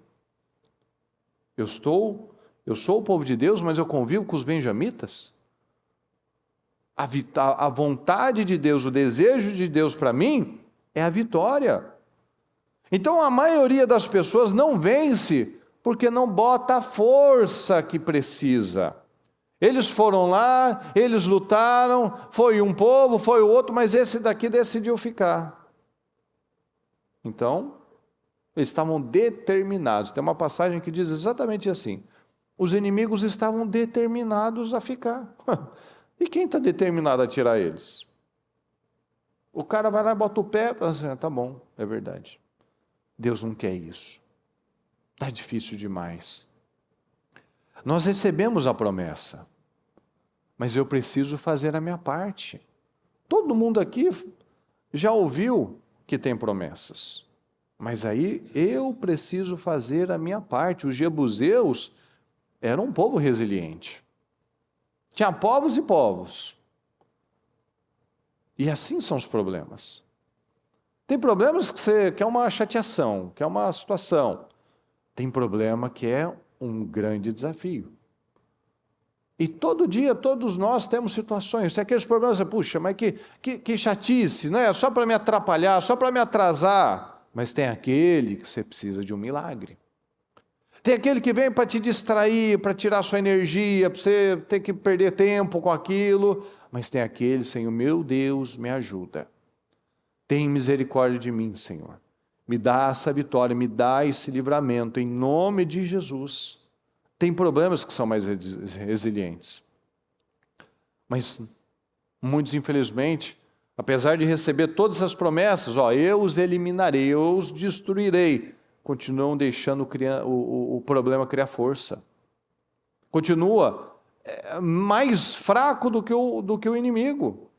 Eu sou o povo de Deus, mas eu convivo com os benjamitas? A vontade de Deus, o desejo de Deus para mim é a vitória. Então a maioria das pessoas não vence porque não bota a força que precisa. Eles foram lá, eles lutaram, foi um povo, foi o outro, mas esse daqui decidiu ficar. Então, eles estavam determinados. Tem uma passagem que diz exatamente assim: os inimigos estavam determinados a ficar. E quem está determinado a tirar eles? O cara vai lá e bota o pé, assim, tá bom, é verdade. Deus não quer isso. Está difícil demais. Nós recebemos a promessa, mas eu preciso fazer a minha parte. Todo mundo aqui já ouviu que tem promessas, mas aí eu preciso fazer a minha parte. Os jebuseus era um povo resiliente. Tinha povos e povos. E assim são os problemas. Tem problemas que é uma chateação, que é uma situação. Tem problema que é um grande desafio. E todo dia, todos nós temos situações. Tem aqueles problemas, puxa, mas que chatice, né? Só para me atrapalhar, só para me atrasar. Mas tem aquele que você precisa de um milagre. Tem aquele que vem para te distrair, para tirar sua energia, para você ter que perder tempo com aquilo. Mas tem aquele, Senhor, meu Deus, me ajuda. Tem misericórdia de mim, Senhor. Me dá essa vitória, me dá esse livramento, em nome de Jesus. Tem problemas que são mais resilientes. Mas muitos, infelizmente, apesar de receber todas as promessas, eu os eliminarei, eu os destruirei, continuam deixando o problema criar força. Continua mais fraco do que o inimigo.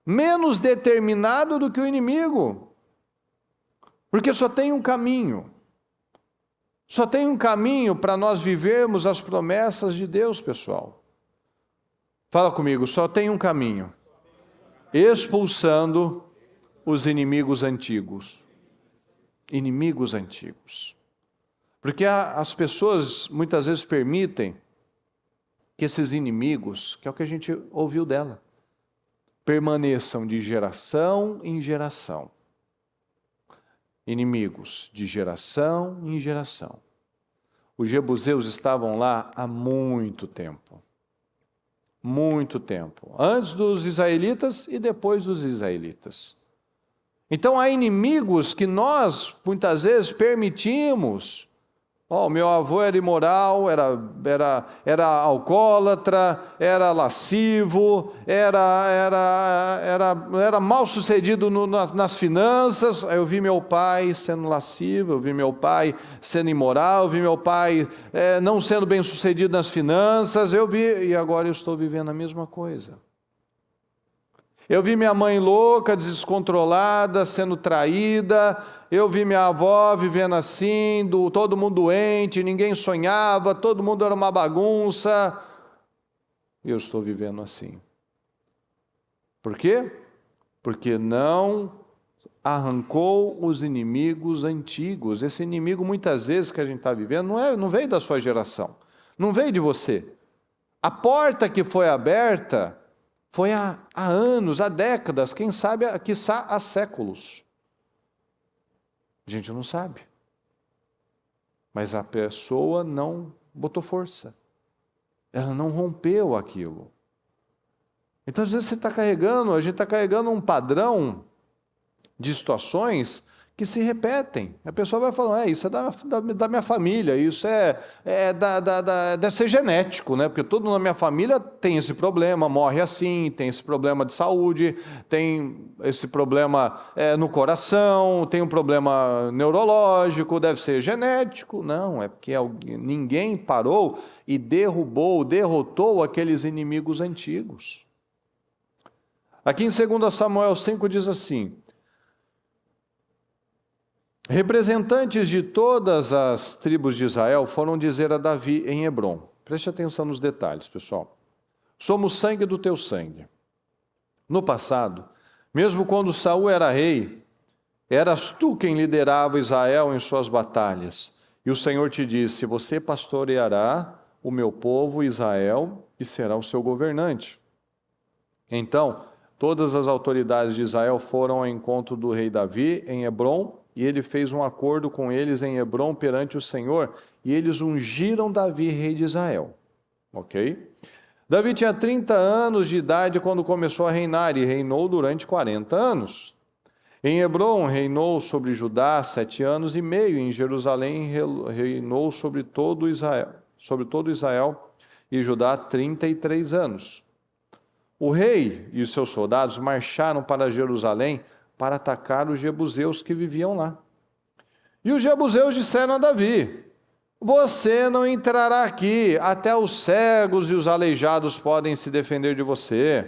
Menos determinado do que o inimigo. Porque só tem um caminho. Só tem um caminho para nós vivermos as promessas de Deus, pessoal. Fala comigo, só tem um caminho. Expulsando os inimigos antigos. Inimigos antigos. Porque as pessoas muitas vezes permitem que esses inimigos, que é o que a gente ouviu dela, permaneçam de geração em geração. Inimigos de geração em geração. Os jebuseus estavam lá há muito tempo. Muito tempo. Antes dos israelitas e depois dos israelitas. Então há inimigos que nós, muitas vezes, permitimos. Meu avô era imoral, era alcoólatra, era lascivo, era mal sucedido nas finanças. Eu vi meu pai sendo lascivo, eu vi meu pai sendo imoral, eu vi meu pai não sendo bem sucedido nas finanças, e agora eu estou vivendo a mesma coisa. Eu vi minha mãe louca, descontrolada, sendo traída. Eu vi minha avó vivendo assim, todo mundo doente, ninguém sonhava, todo mundo era uma bagunça. E eu estou vivendo assim. Por quê? Porque não arrancou os inimigos antigos. Esse inimigo, muitas vezes, que a gente está vivendo, não veio da sua geração, não veio de você. A porta que foi aberta foi há anos, há décadas, quem sabe, quiçá há séculos. A gente não sabe. Mas a pessoa não botou força. Ela não rompeu aquilo. Então, às vezes, a gente está carregando um padrão de situações que se repetem. A pessoa vai falando, isso é da minha família, isso deve ser genético, né? Porque todo mundo na minha família tem esse problema, morre assim, tem esse problema de saúde, tem esse problema no coração, tem um problema neurológico, deve ser genético. Não, é porque ninguém parou e derrotou aqueles inimigos antigos. Aqui em 2 Samuel 5 diz assim: representantes de todas as tribos de Israel foram dizer a Davi em Hebrom. Preste atenção nos detalhes, pessoal. Somos sangue do teu sangue. No passado, mesmo quando Saul era rei, eras tu quem liderava Israel em suas batalhas. E o Senhor te disse: você pastoreará o meu povo Israel e será o seu governante. Então, todas as autoridades de Israel foram ao encontro do rei Davi em Hebrom, e ele fez um acordo com eles em Hebrom perante o Senhor, e eles ungiram Davi rei de Israel. Ok? Davi tinha 30 anos de idade quando começou a reinar, e reinou durante 40 anos. Em Hebrom reinou sobre Judá 7 anos e meio, e em Jerusalém reinou sobre todo Israel e Judá 33 anos. O rei e os seus soldados marcharam para Jerusalém para atacar os jebuseus que viviam lá. E os jebuseus disseram a Davi: você não entrará aqui, até os cegos e os aleijados podem se defender de você.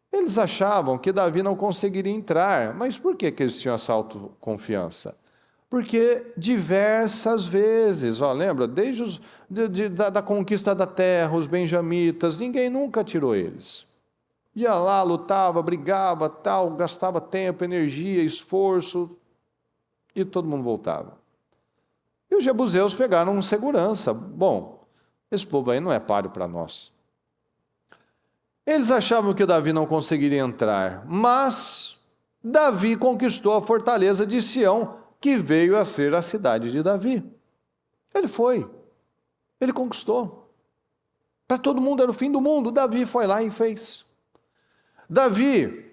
Eles achavam que Davi não conseguiria entrar, mas por que eles tinham essa autoconfiança? Porque diversas vezes, lembra, desde da conquista da terra, os benjamitas, ninguém nunca tirou eles. Ia lá, lutava, brigava, tal, gastava tempo, energia, esforço, e todo mundo voltava. E os jebuseus pegaram segurança. Bom, esse povo aí não é páreo para nós. Eles achavam que Davi não conseguiria entrar, mas Davi conquistou a fortaleza de Sião, que veio a ser a cidade de Davi. Ele conquistou. Para todo mundo era o fim do mundo, Davi foi lá e fez. Davi,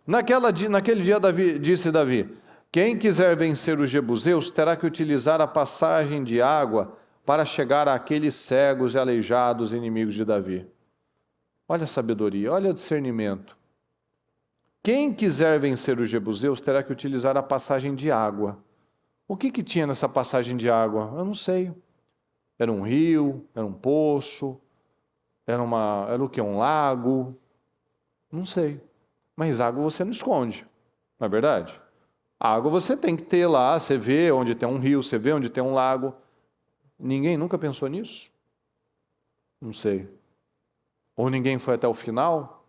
naquele dia disse Davi: quem quiser vencer os jebuseus terá que utilizar a passagem de água para chegar àqueles cegos e aleijados inimigos de Davi. Olha a sabedoria, olha o discernimento. Quem quiser vencer os jebuseus terá que utilizar a passagem de água. O que tinha nessa passagem de água? Eu não sei. Era um rio, era um poço, era o quê? Um lago? Não sei. Mas água você não esconde, não é verdade? Água você tem que ter lá, você vê onde tem um rio, você vê onde tem um lago. Ninguém nunca pensou nisso? Não sei. Ou ninguém foi até o final?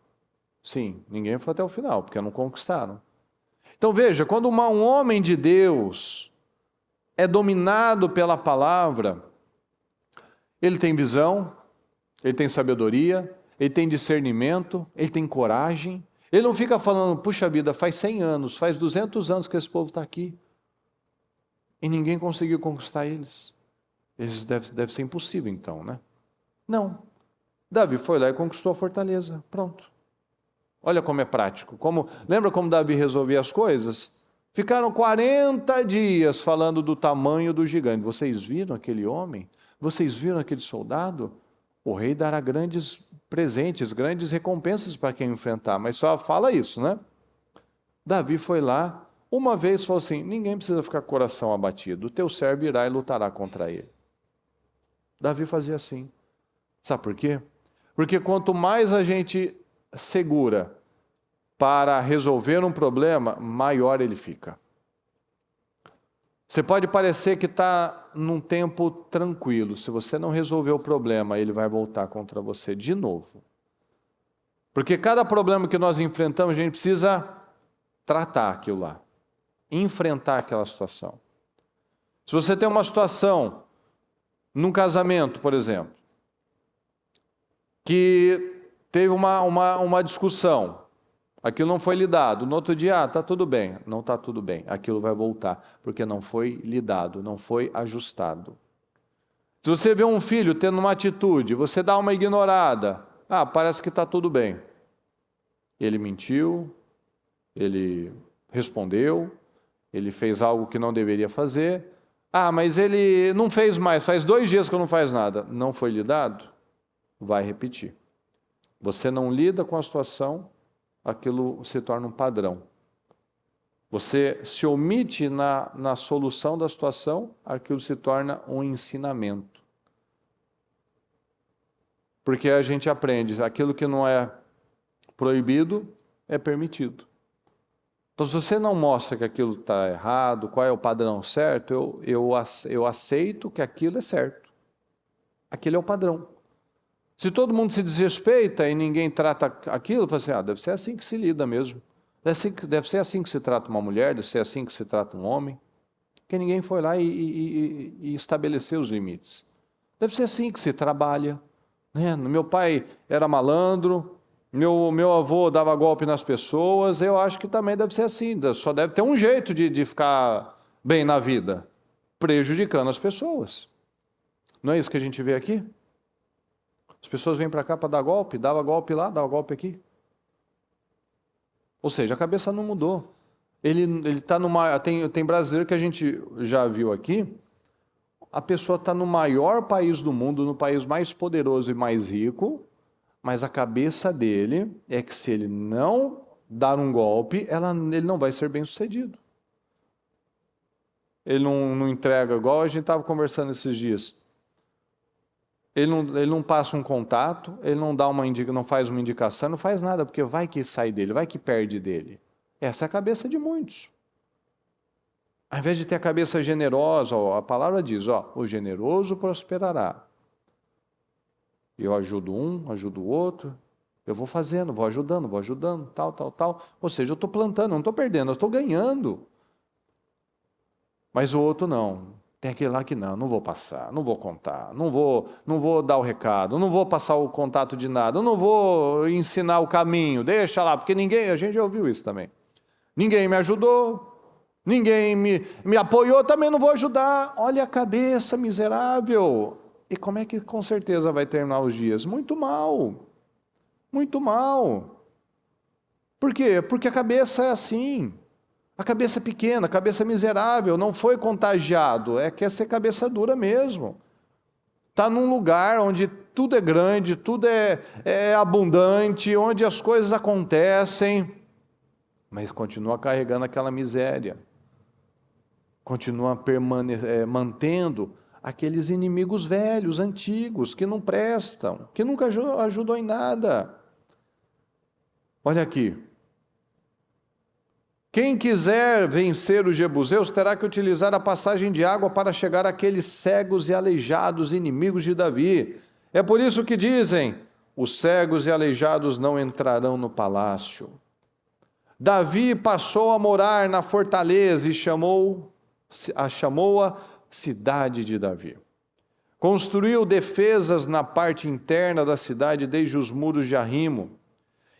Sim, ninguém foi até o final, porque não conquistaram. Então veja, quando um homem de Deus é dominado pela palavra, ele tem visão, ele tem sabedoria, ele tem discernimento, ele tem coragem. Ele não fica falando, puxa vida, faz 100 anos, faz 200 anos que esse povo está aqui. E ninguém conseguiu conquistar eles. Eles deve ser impossível então, né? Não. Davi foi lá e conquistou a fortaleza. Pronto. Olha como é prático. Lembra como Davi resolvia as coisas? Ficaram 40 dias falando do tamanho do gigante. Vocês viram aquele homem? Vocês viram aquele soldado? O rei dará grandes presentes, grandes recompensas para quem enfrentar, mas só fala isso, né? Davi foi lá, uma vez falou assim: ninguém precisa ficar com o coração abatido, o teu servo irá e lutará contra ele. Davi fazia assim. Sabe por quê? Porque quanto mais a gente segura para resolver um problema, maior ele fica. Você pode parecer que está num tempo tranquilo. Se você não resolver o problema, ele vai voltar contra você de novo. Porque cada problema que nós enfrentamos, a gente precisa tratar aquilo lá. Enfrentar aquela situação. Se você tem uma situação, num casamento, por exemplo, que teve uma discussão, aquilo não foi lidado, no outro dia, está tudo bem. Não está tudo bem, aquilo vai voltar, porque não foi lidado, não foi ajustado. Se você vê um filho tendo uma atitude, você dá uma ignorada, parece que está tudo bem. Ele mentiu, ele respondeu, ele fez algo que não deveria fazer. Ah, mas ele não fez mais, faz 2 dias que não faz nada. Não foi lidado? Vai repetir. Você não lida com a situação, aquilo se torna um padrão. Você se omite na solução da situação, aquilo se torna um ensinamento. Porque a gente aprende, aquilo que não é proibido é permitido. Então, se você não mostra que aquilo está errado, qual é o padrão certo, eu aceito que aquilo é certo. Aquele é o padrão. Se todo mundo se desrespeita e ninguém trata aquilo, você fala assim, deve ser assim que se lida mesmo. Deve ser assim que se trata uma mulher, deve ser assim que se trata um homem. Porque ninguém foi lá e estabeleceu os limites. Deve ser assim que se trabalha. Né? Meu pai era malandro, meu avô dava golpe nas pessoas, eu acho que também deve ser assim. Só deve ter um jeito de ficar bem na vida, prejudicando as pessoas. Não é isso que a gente vê aqui? As pessoas vêm para cá para dar golpe, dava golpe lá, dava golpe aqui. Ou seja, a cabeça não mudou. Ele está numa. Tem brasileiro que a gente já viu aqui. A pessoa está no maior país do mundo, no país mais poderoso e mais rico, mas a cabeça dele é que se ele não dar um golpe, ele não vai ser bem sucedido. Ele não entrega, igual a gente estava conversando esses dias. Ele não passa um contato, ele não não faz uma indicação, não faz nada, porque vai que sai dele, vai que perde dele. Essa é a cabeça de muitos. Ao invés de ter a cabeça generosa, a palavra diz, o generoso prosperará. Eu ajudo um, ajudo o outro, eu vou fazendo, vou ajudando, tal. Ou seja, eu estou plantando, não estou perdendo, eu estou ganhando. Mas o outro não. Tem aquele lá que não vou passar, não vou contar, não vou dar o recado, não vou passar o contato de nada, não vou ensinar o caminho, deixa lá, porque a gente já ouviu isso também. Ninguém me ajudou, ninguém me apoiou, também não vou ajudar. Olha a cabeça miserável. E como é que com certeza vai terminar os dias? Muito mal, muito mal. Por quê? Porque a cabeça é assim. A cabeça pequena, a cabeça miserável, não foi contagiado, quer ser cabeça dura mesmo. Está num lugar onde tudo é grande, tudo é abundante, onde as coisas acontecem, mas continua carregando aquela miséria. Continua mantendo aqueles inimigos velhos, antigos, que não prestam, que nunca ajudam em nada. Olha aqui. Quem quiser vencer os jebuseus terá que utilizar a passagem de água para chegar àqueles cegos e aleijados inimigos de Davi. É por isso que dizem, os cegos e aleijados não entrarão no palácio. Davi passou a morar na fortaleza e chamou-a cidade de Davi. Construiu defesas na parte interna da cidade desde os muros de Arrimo.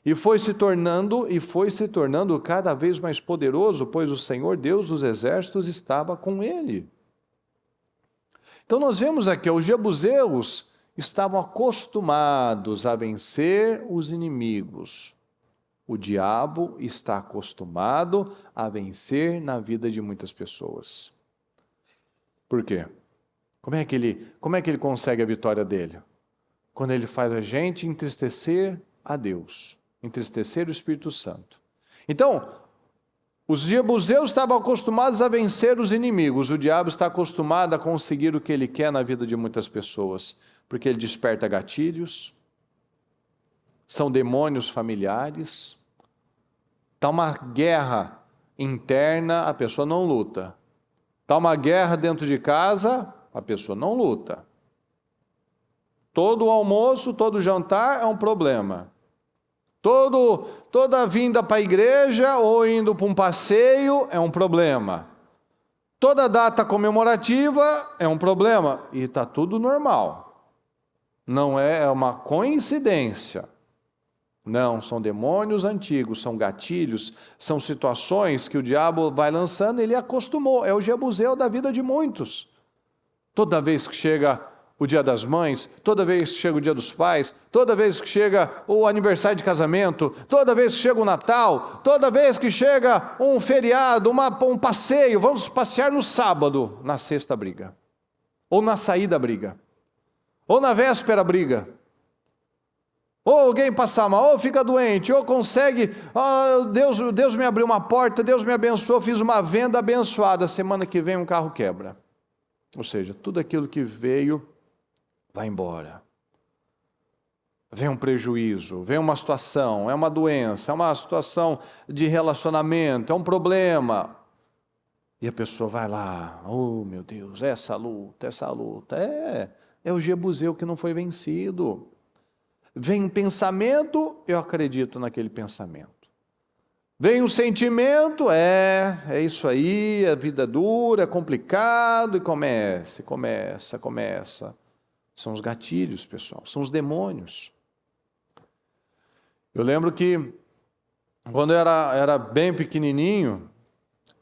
E foi se tornando cada vez mais poderoso, pois o Senhor Deus dos exércitos estava com ele. Então nós vemos aqui, os jebuseus estavam acostumados a vencer os inimigos. O diabo está acostumado a vencer na vida de muitas pessoas. Por quê? Como é que ele consegue a vitória dele? Quando ele faz a gente entristecer a Deus. Entristecer o Espírito Santo. Então, os jebuseus estavam acostumados a vencer os inimigos. O diabo está acostumado a conseguir o que ele quer na vida de muitas pessoas, porque ele desperta gatilhos, são demônios familiares, está uma guerra interna, a pessoa não luta. Está uma guerra dentro de casa, a pessoa não luta. Todo o almoço, todo o jantar é um problema. Toda vinda para a igreja ou indo para um passeio é um problema. Toda data comemorativa é um problema. E está tudo normal. Não é uma coincidência. Não, são demônios antigos, são gatilhos, são situações que o diabo vai lançando e ele acostumou. É o jebuseu da vida de muitos. Toda vez que chega o Dia das Mães, toda vez que chega o Dia dos Pais, toda vez que chega o aniversário de casamento, toda vez que chega o Natal, toda vez que chega um feriado, um passeio, vamos passear no sábado, na sexta briga, ou na saída briga, ou na véspera briga, ou alguém passa mal, ou fica doente, ou consegue, Deus me abriu uma porta, Deus me abençoou, fiz uma venda abençoada, semana que vem um carro quebra. Ou seja, tudo aquilo que veio, vai embora. Vem um prejuízo, vem uma situação, é uma doença, é uma situação de relacionamento, é um problema. E a pessoa vai lá, oh meu Deus, essa luta. É o Jebuseu que não foi vencido. Vem um pensamento, eu acredito naquele pensamento. Vem um sentimento, é isso aí, a vida é dura, é complicado, e começa. São os gatilhos, pessoal, são os demônios. Eu lembro que, quando eu era bem pequenininho,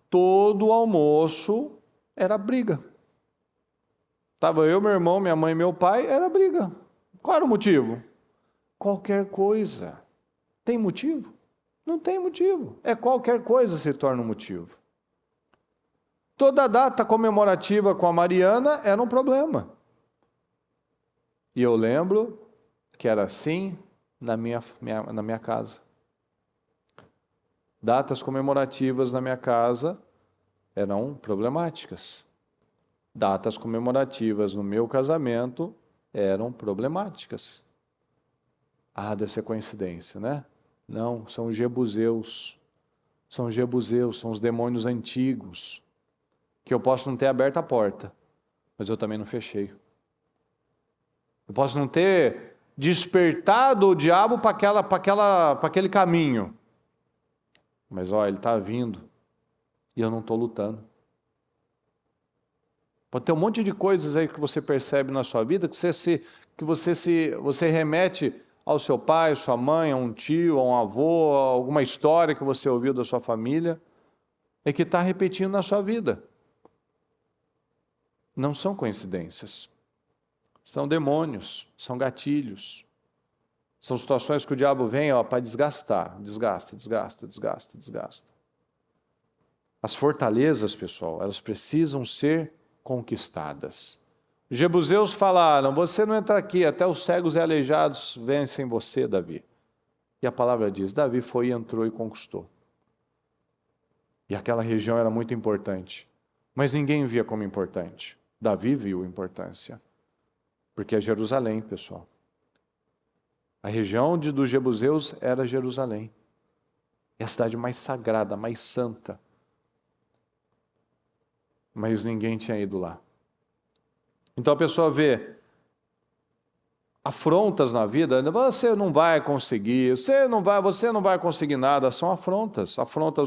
todo almoço era briga. Estava eu, meu irmão, minha mãe e meu pai, era briga. Qual era o motivo? Qualquer coisa. Tem motivo? Não tem motivo. É qualquer coisa se torna um motivo. Toda data comemorativa com a Mariana era um problema. E eu lembro que era assim na minha casa. Datas comemorativas na minha casa eram problemáticas. Datas comemorativas no meu casamento eram problemáticas. Deve ser coincidência, né? Não, são os jebuseus. São os demônios antigos. Que eu posso não ter aberto a porta, mas eu também não fechei. Eu posso não ter despertado o diabo para aquele caminho. Mas ele está vindo e eu não estou lutando. Pode ter um monte de coisas aí que você percebe na sua vida que você remete ao seu pai, sua mãe, a um tio, a um avô, a alguma história que você ouviu da sua família, e que está repetindo na sua vida. Não são coincidências. São demônios, são gatilhos. São situações que o diabo vem para desgastar. Desgasta. As fortalezas, pessoal, elas precisam ser conquistadas. Os jebuseus falaram, você não entra aqui, até os cegos e aleijados vencem você, Davi. E a palavra diz, Davi foi, entrou e conquistou. E aquela região era muito importante. Mas ninguém via como importante. Davi viu importância. Porque é Jerusalém, pessoal. A região dos jebuseus era Jerusalém. É a cidade mais sagrada, mais santa. Mas ninguém tinha ido lá. Então a pessoa vê afrontas na vida, você não vai conseguir, você não vai conseguir nada, são afrontas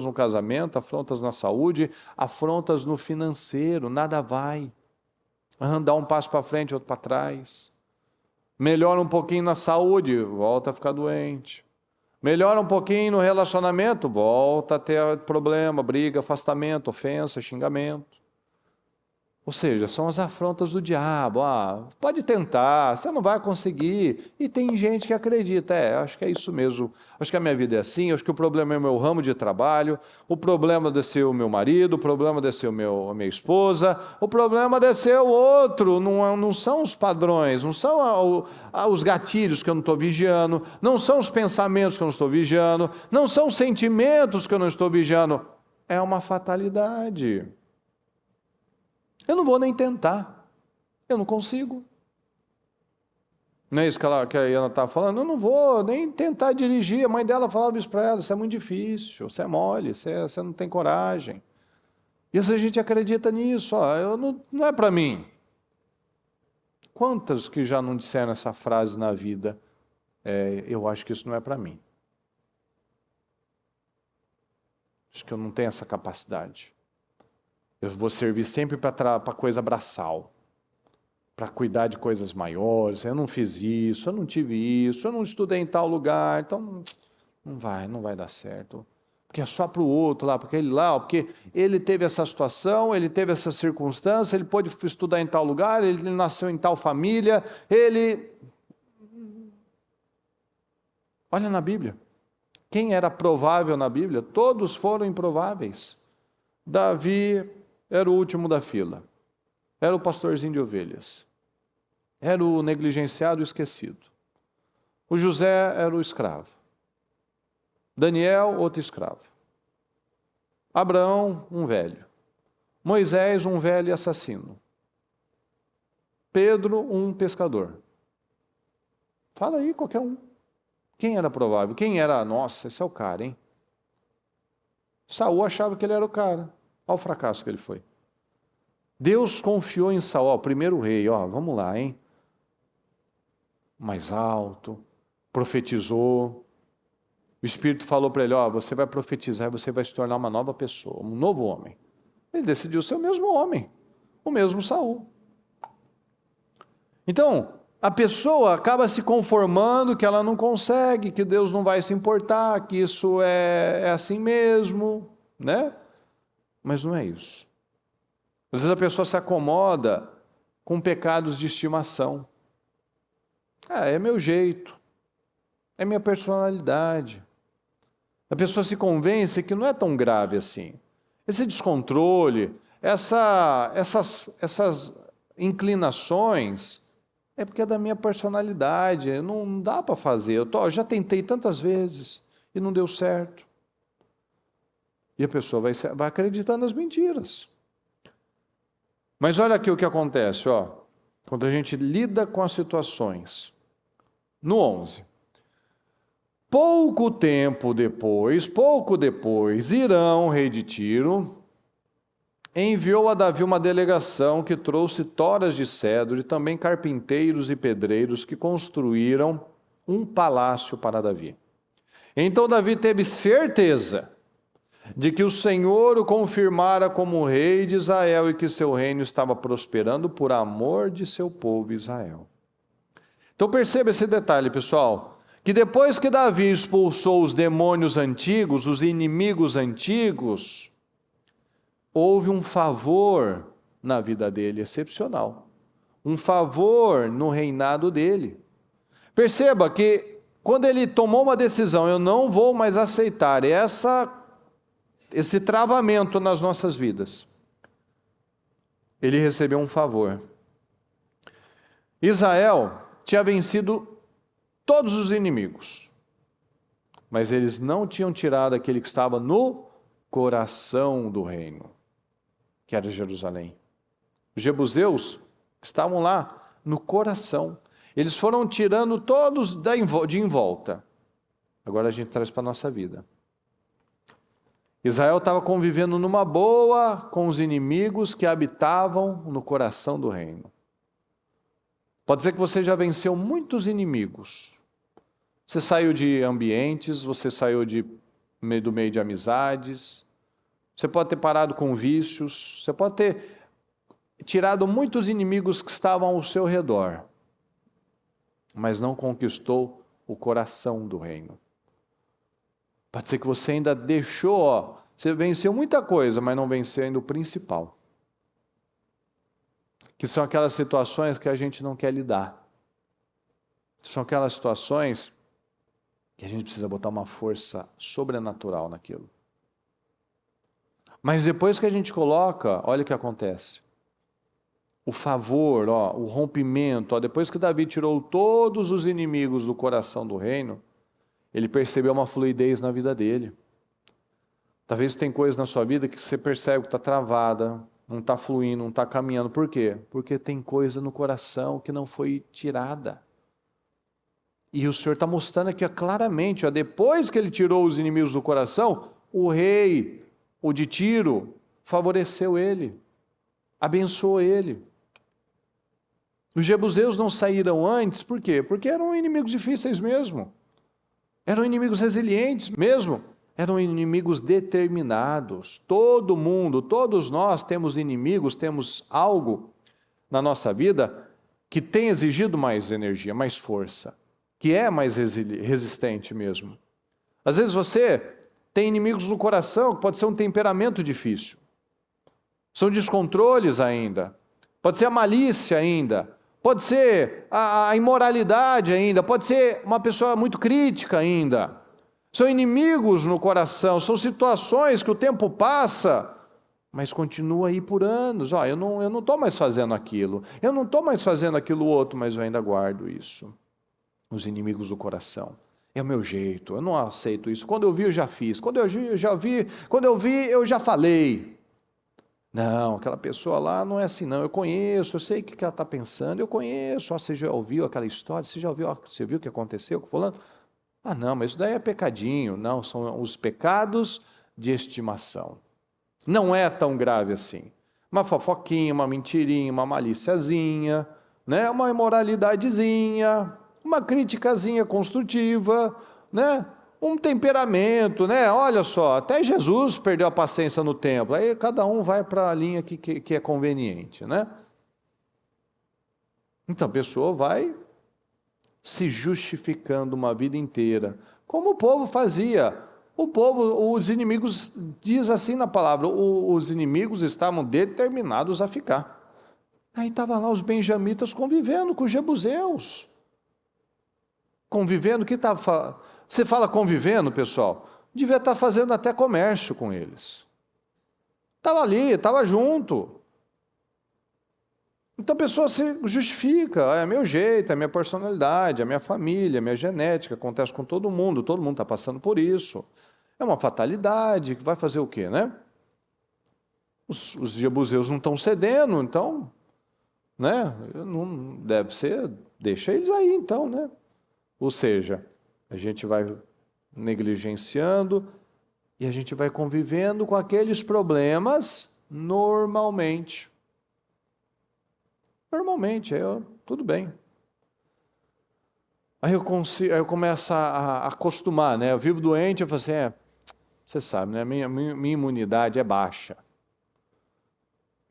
no casamento, afrontas na saúde, afrontas no financeiro, nada vai. Dá um passo para frente, outro para trás. Melhora um pouquinho na saúde, volta a ficar doente. Melhora um pouquinho no relacionamento, volta a ter problema, briga, afastamento, ofensa, xingamento. Ou seja, são as afrontas do diabo. Pode tentar, você não vai conseguir. E tem gente que acredita, acho que é isso mesmo. Acho que a minha vida é assim, acho que o problema é o meu ramo de trabalho, o problema deve ser o meu marido, o problema deve ser a minha esposa, o problema deve ser o outro. Não são os padrões, não são os gatilhos que eu não estou vigiando, não são os pensamentos que eu não estou vigiando, não são os sentimentos que eu não estou vigiando. É uma fatalidade. Eu não vou nem tentar. Eu não consigo. Não é isso que a Iana estava falando? Eu não vou nem tentar dirigir. A mãe dela falava isso para ela, isso é muito difícil, você é mole, você não tem coragem. E a gente acredita nisso, não é para mim. Quantas que já não disseram essa frase na vida? Eu acho que isso não é para mim. Acho que eu não tenho essa capacidade. Eu vou servir sempre para coisa braçal, para cuidar de coisas maiores. Eu não fiz isso, eu não tive isso, eu não estudei em tal lugar, então não vai dar certo. porque é só para o outro lá, porque ele lá, porque ele teve essa situação, ele teve essa circunstância, ele pôde estudar em tal lugar, ele nasceu em tal família, ele... Olha na Bíblia, quem era provável na Bíblia? Todos foram improváveis. Davi era o último da fila, era o pastorzinho de ovelhas, era o negligenciado e esquecido. O José era o escravo. Daniel, outro escravo. Abraão, um velho. Moisés, um velho assassino. Pedro, um pescador. Fala aí, qualquer um. Quem era provável? Quem era? Nossa, esse é o cara, hein? Saul achava que ele era o cara. Olha o fracasso que ele foi. Deus confiou em Saul, o primeiro rei. Vamos lá, hein? Mais alto, profetizou. O Espírito falou para ele, você vai profetizar e você vai se tornar uma nova pessoa, um novo homem. Ele decidiu ser o mesmo homem, o mesmo Saul. Então, a pessoa acaba se conformando que ela não consegue, que Deus não vai se importar, que isso é assim mesmo, né? Mas não é isso. Às vezes a pessoa se acomoda com pecados de estimação. É meu jeito, é minha personalidade. A pessoa se convence que não é tão grave assim. Esse descontrole, essas inclinações, é porque é da minha personalidade, não dá para fazer. Eu já tentei tantas vezes e não deu certo. E a pessoa vai acreditar nas mentiras. Mas olha aqui o que acontece, quando a gente lida com as situações. No 11. Pouco depois, Irão, rei de Tiro, enviou a Davi uma delegação que trouxe toras de cedro e também carpinteiros e pedreiros que construíram um palácio para Davi. Então Davi teve certeza de que o Senhor o confirmara como rei de Israel e que seu reino estava prosperando por amor de seu povo Israel. Então perceba esse detalhe, pessoal, que depois que Davi expulsou os demônios antigos, os inimigos antigos, houve um favor na vida dele excepcional. Um favor no reinado dele. Perceba que quando ele tomou uma decisão, eu não vou mais aceitar esse travamento nas nossas vidas, ele recebeu um favor. Israel tinha vencido todos os inimigos, mas eles não tinham tirado aquele que estava no coração do reino, que era Jerusalém. Os jebuseus estavam lá no coração. Eles foram tirando todos de em volta. Agora a gente traz para a nossa vida. Israel estava convivendo numa boa com os inimigos que habitavam no coração do reino. Pode ser que você já venceu muitos inimigos. Você saiu de ambientes, você saiu do meio de amizades, você pode ter parado com vícios, você pode ter tirado muitos inimigos que estavam ao seu redor, mas não conquistou o coração do reino. Pode ser que você ainda deixou, você venceu muita coisa, mas não venceu ainda o principal. Que são aquelas situações que a gente não quer lidar. São aquelas situações que a gente precisa botar uma força sobrenatural naquilo. Mas depois que a gente coloca, olha o que acontece. O favor, o rompimento, depois que Davi tirou todos os inimigos do coração do reino, ele percebeu uma fluidez na vida dele. Talvez tem coisas na sua vida que você percebe que está travada, não está fluindo, não está caminhando. Por quê? Porque tem coisa no coração que não foi tirada. E o Senhor está mostrando aqui claramente, depois que ele tirou os inimigos do coração, o rei, o de Tiro, favoreceu ele, abençoou ele. Os jebuseus não saíram antes, por quê? Porque eram inimigos difíceis mesmo. Eram inimigos resilientes mesmo. Eram inimigos determinados. Todo mundo, todos nós temos inimigos, temos algo na nossa vida que tem exigido mais energia, mais força, que é mais resistente mesmo. Às vezes você tem inimigos no coração, que pode ser um temperamento difícil. São descontroles ainda. Pode ser a malícia ainda. Pode ser a imoralidade ainda. Pode ser uma pessoa muito crítica ainda. São inimigos no coração, são situações que o tempo passa, mas continua aí por anos. Eu não estou mais fazendo aquilo, eu não estou mais fazendo aquilo outro, mas eu ainda guardo isso. Os inimigos do coração. É o meu jeito, eu não aceito isso. Quando eu vi, eu já fiz. Quando eu vi, eu já falei. Não, aquela pessoa lá não é assim não. Eu conheço, eu sei o que ela está pensando, eu conheço. Você já ouviu aquela história? Você viu o que aconteceu com fulano? Ah, não, mas isso daí é pecadinho. Não, são os pecados de estimação. Não é tão grave assim. Uma fofoquinha, uma mentirinha, uma malíciazinha, né? Uma imoralidadezinha, uma criticazinha construtiva, né? Um temperamento, né? Olha só, até Jesus perdeu a paciência no templo. Aí cada um vai para a linha que é conveniente, né? Então a pessoa vai se justificando uma vida inteira, como o povo fazia. Os inimigos, diz assim na palavra, os inimigos estavam determinados a ficar. Aí estavam lá os benjamitas convivendo com os jebuseus. Convivendo, você fala convivendo, pessoal? Devia estar fazendo até comércio com eles. Estava ali, estava junto. Então a pessoa se justifica, é meu jeito, é minha personalidade, é minha família, é minha genética, acontece com todo mundo está passando por isso. É uma fatalidade, que vai fazer o quê, né? Os jebuseus não estão cedendo, então, né? Não deve ser, deixa eles aí então, né? Ou seja, a gente vai negligenciando e a gente vai convivendo com aqueles problemas normalmente. Normalmente, tudo bem. Aí eu começo a acostumar, né? Eu vivo doente, eu falo assim, você sabe, né? Minha imunidade é baixa.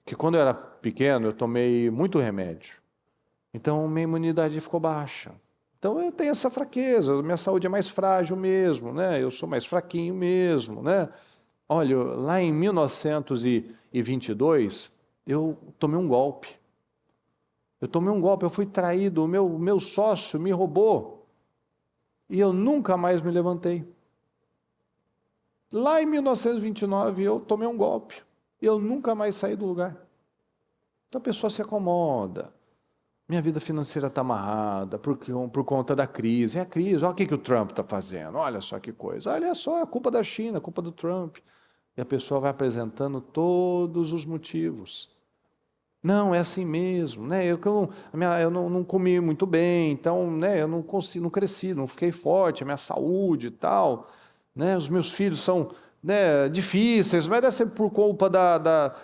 Que quando eu era pequeno, eu tomei muito remédio. Então, minha imunidade ficou baixa. Então, eu tenho essa fraqueza, minha saúde é mais frágil mesmo, né? Eu sou mais fraquinho mesmo, né? Olha, lá em 1922, eu tomei um golpe. Eu fui traído, o meu sócio me roubou. E eu nunca mais me levantei. Lá em 1929, eu tomei um golpe. E eu nunca mais saí do lugar. Então a pessoa se acomoda. Minha vida financeira está amarrada por conta da crise. É a crise, olha o que o Trump está fazendo. Olha só que coisa. Olha só, é culpa da China, é culpa do Trump. E a pessoa vai apresentando todos os motivos. Não, é assim mesmo, né? Eu não comi muito bem, então, né? Eu não cresci, não fiquei forte, a minha saúde e tal, né? Os meus filhos são, né, difíceis, mas deve ser por culpa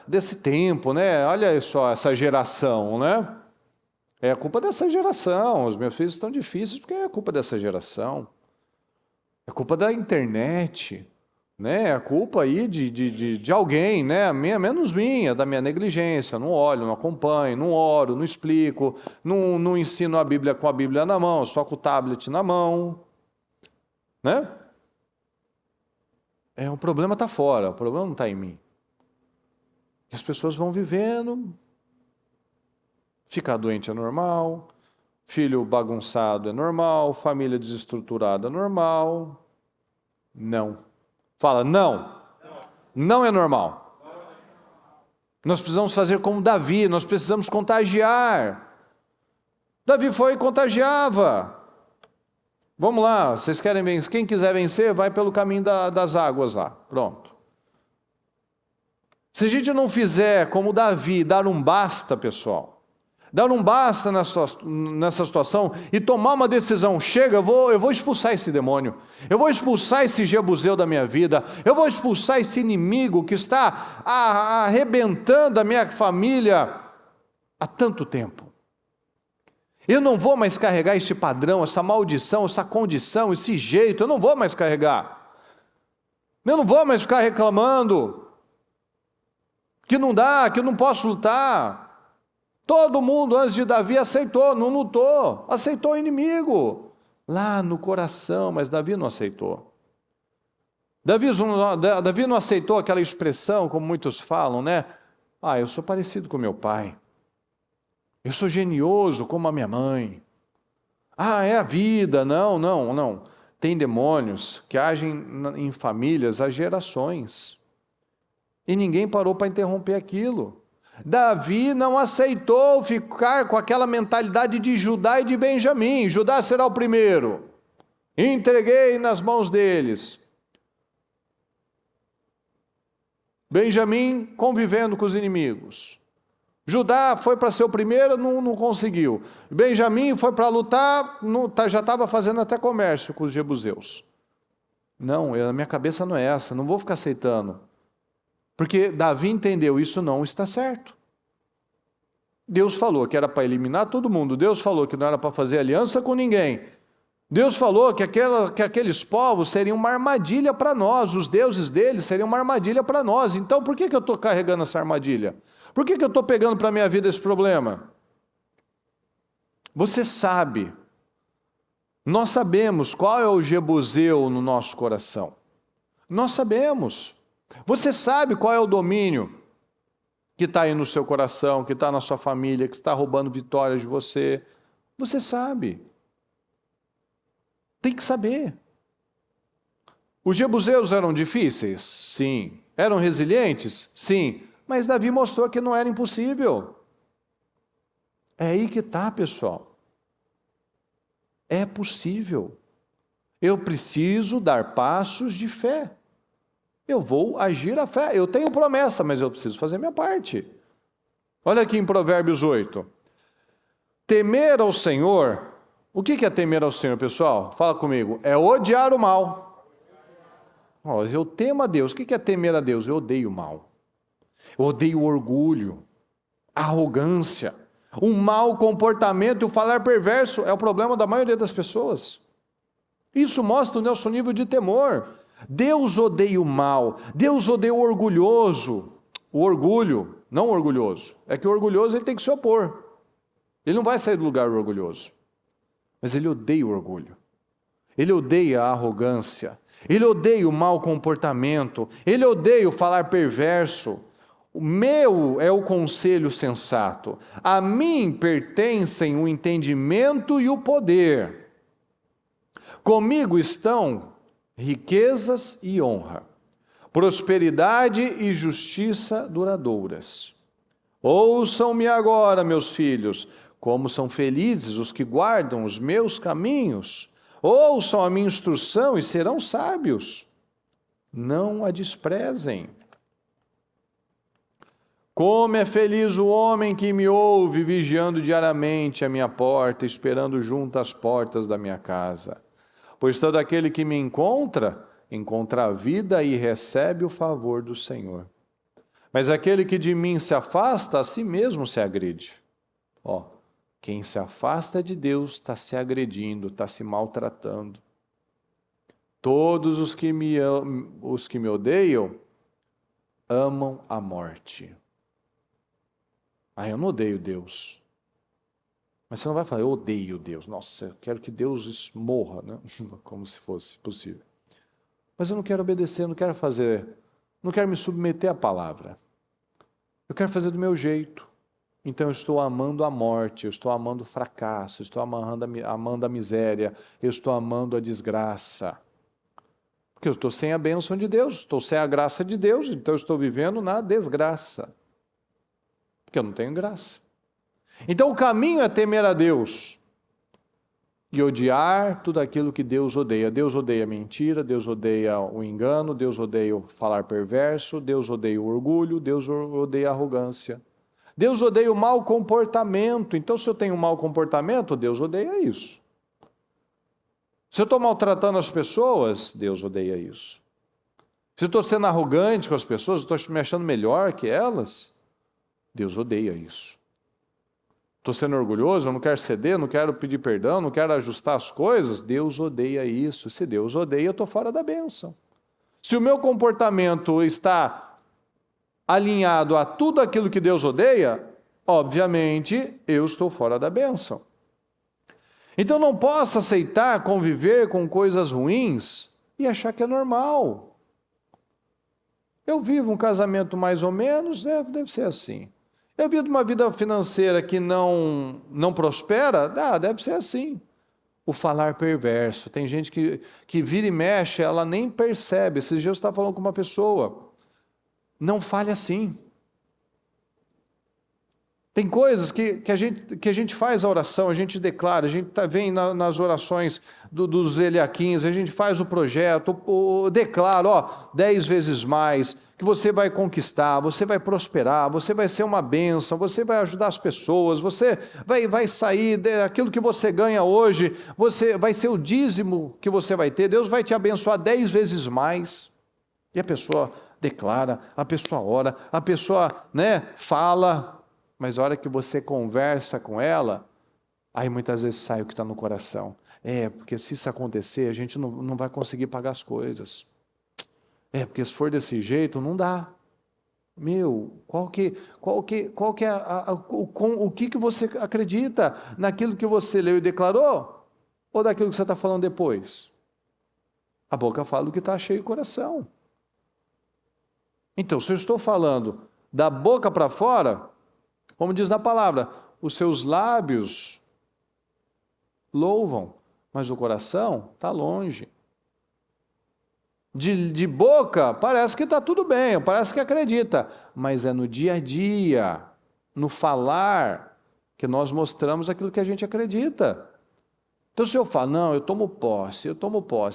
desse tempo, né? Olha só essa geração, né? É a culpa dessa geração. Os meus filhos estão difíceis porque é a culpa dessa geração. É culpa da internet. Né, a culpa aí de alguém, né, menos minha, da minha negligência. Não olho, não acompanho, não oro, não explico, não ensino a Bíblia com a Bíblia na mão, só com o tablet na mão. Né? O problema está fora, o problema não está em mim. E as pessoas vão vivendo, ficar doente é normal, filho bagunçado é normal, família desestruturada é normal. Não. Fala, não. Não é normal. Nós precisamos fazer como Davi, nós precisamos contagiar. Davi foi e contagiava. Vamos lá, vocês querem vencer? Quem quiser vencer, vai pelo caminho das águas lá. Pronto. Se a gente não fizer como Davi, dar um basta, pessoal, dar um basta nessa situação e tomar uma decisão, chega, eu vou expulsar esse demônio, eu vou expulsar esse jebuseu da minha vida, eu vou expulsar esse inimigo que está arrebentando a minha família há tanto tempo. Eu não vou mais carregar esse padrão, essa maldição, essa condição, esse jeito, eu não vou mais carregar. Eu não vou mais ficar reclamando que não dá, que eu não posso lutar. Todo mundo antes de Davi aceitou, não lutou, aceitou o inimigo lá no coração, mas Davi não aceitou. Davi não aceitou aquela expressão, como muitos falam, né? Eu sou parecido com meu pai. Eu sou genioso como a minha mãe. É a vida. Não. Tem demônios que agem em famílias há gerações. E ninguém parou para interromper aquilo. Davi não aceitou ficar com aquela mentalidade de Judá e de Benjamim. Judá será o primeiro. Entreguei nas mãos deles. Benjamim convivendo com os inimigos. Judá foi para ser o primeiro, não conseguiu. Benjamim foi para lutar, já estava fazendo até comércio com os jebuseus. Não, a minha cabeça não é essa, não vou ficar aceitando. Porque Davi entendeu, isso não está certo. Deus falou que era para eliminar todo mundo. Deus falou que não era para fazer aliança com ninguém. Deus falou que aqueles povos seriam uma armadilha para nós, os deuses deles seriam uma armadilha para nós. Então, por que eu estou carregando essa armadilha? Por que eu estou pegando para a minha vida esse problema? Você sabe, nós sabemos qual é o jebuseu no nosso coração. Nós sabemos. Você sabe qual é o domínio que está aí no seu coração, que está na sua família, que está roubando vitórias de você. Você sabe. Tem que saber. Os jebuseus eram difíceis? Sim. Eram resilientes? Sim. Mas Davi mostrou que não era impossível. É aí que está, pessoal. É possível. Eu preciso dar passos de fé. Eu vou agir a fé. Eu tenho promessa, mas eu preciso fazer minha parte. Olha aqui em Provérbios 8. Temer ao Senhor. O que é temer ao Senhor, pessoal? Fala comigo. É odiar o mal. Eu temo a Deus. O que é temer a Deus? Eu odeio o mal. Eu odeio o orgulho, a arrogância, o mau comportamento e o falar perverso. É o problema da maioria das pessoas. Isso mostra o nosso nível de temor. Deus odeia o mal. Deus odeia o orgulhoso. O orgulho, não o orgulhoso. É que o orgulhoso ele tem que se opor. Ele não vai sair do lugar orgulhoso. Mas ele odeia o orgulho, ele odeia a arrogância, ele odeia o mau comportamento, ele odeia o falar perverso. O meu é o conselho sensato, a mim pertencem o entendimento e o poder. Comigo estão riquezas e honra, prosperidade e justiça duradouras. Ouçam-me agora, meus filhos, como são felizes os que guardam os meus caminhos. Ouçam a minha instrução e serão sábios. Não a desprezem. Como é feliz o homem que me ouve, vigiando diariamente a minha porta, esperando junto às portas da minha casa. Pois todo aquele que me encontra a vida e recebe o favor do Senhor. Mas aquele que de mim se afasta, a si mesmo se agride. Quem se afasta de Deus está se agredindo, está se maltratando. Todos os que me odeiam, amam a morte. Eu não odeio Deus. Mas você não vai falar, eu odeio Deus. Nossa, eu quero que Deus morra, né? Como se fosse possível. Mas eu não quero obedecer, não quero me submeter à palavra. Eu quero fazer do meu jeito. Então eu estou amando a morte, eu estou amando o fracasso, eu estou amando a miséria, eu estou amando a desgraça. Porque eu estou sem a bênção de Deus, estou sem a graça de Deus, então eu estou vivendo na desgraça. Porque eu não tenho graça. Então o caminho é temer a Deus e odiar tudo aquilo que Deus odeia. Deus odeia a mentira, Deus odeia o engano, Deus odeia o falar perverso, Deus odeia o orgulho, Deus odeia a arrogância. Deus odeia o mau comportamento. Então, se eu tenho um mau comportamento, Deus odeia isso. Se eu estou maltratando as pessoas, Deus odeia isso. Se eu estou sendo arrogante com as pessoas, estou me achando melhor que elas, Deus odeia isso. Estou sendo orgulhoso, eu não quero ceder, não quero pedir perdão, não quero ajustar as coisas, Deus odeia isso. Se Deus odeia, eu estou fora da bênção. Se o meu comportamento está alinhado a tudo aquilo que Deus odeia, obviamente eu estou fora da bênção. Então não posso aceitar conviver com coisas ruins e achar que é normal. Eu vivo um casamento mais ou menos, deve ser assim. Eu vivo uma vida financeira que não prospera, deve ser assim. O falar perverso. Tem gente que vira e mexe, ela nem percebe. Esses dias eu estava falando com uma pessoa. Não fale assim. Tem coisas que a gente faz a oração, a gente declara, a gente vem nas orações dos Eliaquins, a gente faz o projeto, declara, 10 vezes mais, que você vai conquistar, você vai prosperar, você vai ser uma bênção, você vai ajudar as pessoas, você vai sair daquilo que você ganha hoje, você vai ser o dízimo que você vai ter, Deus vai te abençoar 10 vezes mais. E a pessoa declara, a pessoa ora, a pessoa fala. Mas a hora que você conversa com ela, aí muitas vezes sai o que está no coração. Porque se isso acontecer, a gente não vai conseguir pagar as coisas. Porque se for desse jeito, não dá. O que você acredita? Naquilo que você leu e declarou? Ou daquilo que você está falando depois? A boca fala o que está cheio o coração. Então, se eu estou falando da boca para fora, como diz na palavra, os seus lábios louvam, mas o coração está longe. De boca, parece que está tudo bem, parece que acredita, mas é no dia a dia, no falar, que nós mostramos aquilo que a gente acredita. Então, se eu falo, não, eu tomo posse,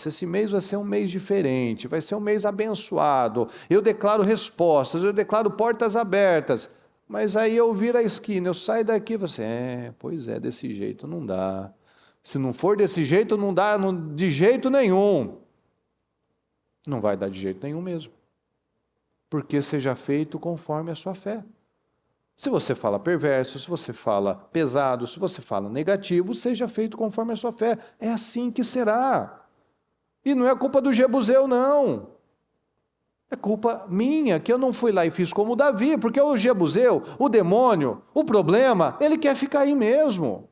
esse mês vai ser um mês diferente, vai ser um mês abençoado, eu declaro respostas, eu declaro portas abertas. Mas aí eu viro a esquina, eu saio daqui e você, pois é, desse jeito não dá. Se não for desse jeito, não dá de jeito nenhum. Não vai dar de jeito nenhum mesmo. Porque seja feito conforme a sua fé. Se você fala perverso, se você fala pesado, se você fala negativo, seja feito conforme a sua fé. É assim que será. E não é culpa do Jebuseu, não. É culpa minha, que eu não fui lá e fiz como Davi, porque o Jebuseu, o demônio, o problema, ele quer ficar aí mesmo.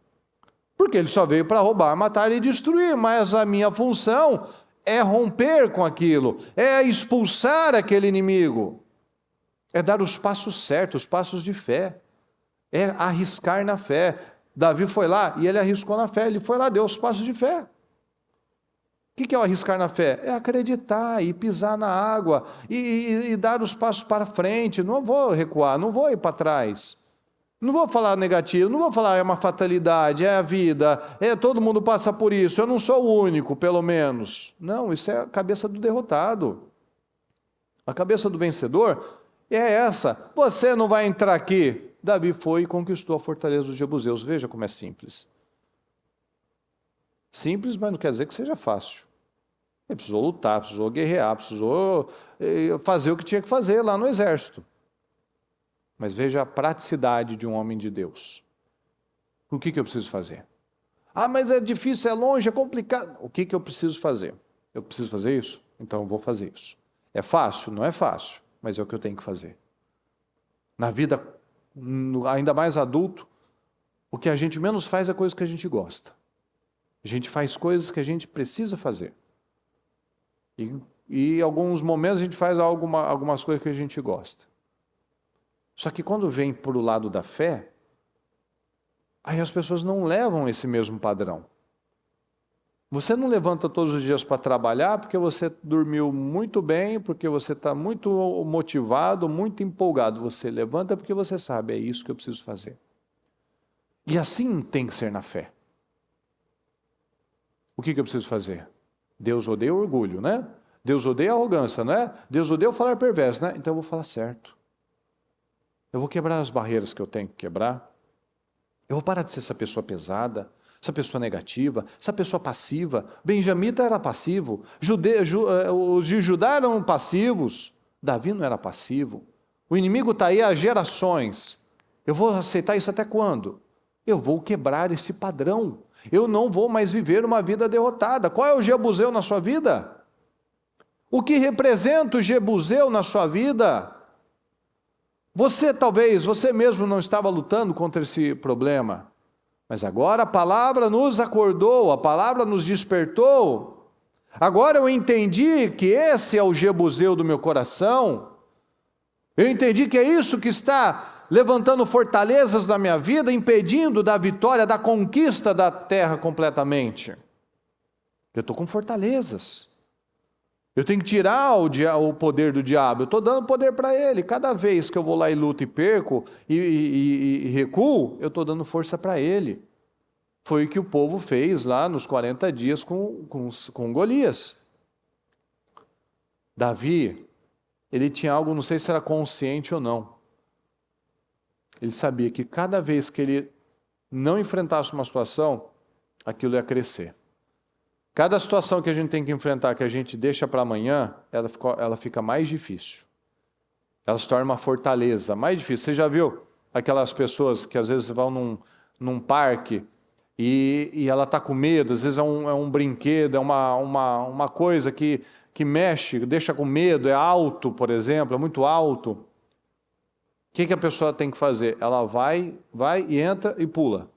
Porque ele só veio para roubar, matar e destruir, mas a minha função é romper com aquilo, é expulsar aquele inimigo, é dar os passos certos, os passos de fé, é arriscar na fé. Davi foi lá e ele arriscou na fé, ele foi lá, deu os passos de fé. O que é o arriscar na fé? É acreditar e pisar na água e dar os passos para frente. Não vou recuar, não vou ir para trás. Não vou falar negativo, não vou falar é uma fatalidade, é a vida, todo mundo passa por isso, eu não sou o único, pelo menos. Não, isso é a cabeça do derrotado. A cabeça do vencedor é essa. Você não vai entrar aqui. Davi foi e conquistou a fortaleza dos Jebuseus. Veja como é simples. Simples, mas não quer dizer que seja fácil. Ele precisou lutar, precisou guerrear, precisou fazer o que tinha que fazer lá no exército. Mas veja a praticidade de um homem de Deus. O que eu preciso fazer? Mas é difícil, é longe, é complicado. O que eu preciso fazer? Eu preciso fazer isso? Então eu vou fazer isso. É fácil? Não é fácil, mas é o que eu tenho que fazer. Na vida, ainda mais adulto, o que a gente menos faz é coisa que a gente gosta. A gente faz coisas que a gente precisa fazer. E em alguns momentos a gente faz algumas coisas que a gente gosta. Só que quando vem para o lado da fé, aí as pessoas não levam esse mesmo padrão. Você não levanta todos os dias para trabalhar porque você dormiu muito bem, porque você está muito motivado, muito empolgado. Você levanta porque você sabe, é isso que eu preciso fazer. E assim tem que ser na fé. O que eu preciso fazer? Deus odeia o orgulho, né? Deus odeia a arrogância, né? Deus odeia o falar perverso, né? Então eu vou falar certo. Eu vou quebrar as barreiras que eu tenho que quebrar. Eu vou parar de ser essa pessoa pesada, essa pessoa negativa, essa pessoa passiva. Benjamita era passivo, os de Judá eram passivos, Davi não era passivo. O inimigo está aí há gerações. Eu vou aceitar isso até quando? Eu vou quebrar esse padrão. Eu não vou mais viver uma vida derrotada. Qual é o Jebuseu na sua vida? O que representa o Jebuseu na sua vida? Você mesmo não estava lutando contra esse problema. Mas agora a palavra nos acordou, a palavra nos despertou. Agora eu entendi que esse é o Jebuseu do meu coração. Eu entendi que é isso que está levantando fortalezas na minha vida, impedindo da vitória, da conquista da terra completamente. Eu estou com fortalezas. Eu tenho que tirar o poder do diabo. Eu estou dando poder para ele. Cada vez que eu vou lá e luto e perco e recuo, eu estou dando força para ele. Foi o que o povo fez lá nos 40 dias com Golias. Davi, ele tinha algo, não sei se era consciente ou não. Ele sabia que cada vez que ele não enfrentasse uma situação, aquilo ia crescer. Cada situação que a gente tem que enfrentar, que a gente deixa para amanhã, ela fica mais difícil. Ela se torna uma fortaleza mais difícil. Você já viu aquelas pessoas que às vezes vão num parque e ela está com medo, às vezes é um brinquedo, é uma coisa que mexe, deixa com medo, é alto, por exemplo, é muito alto. O que a pessoa tem que fazer? Ela vai e entra e pula.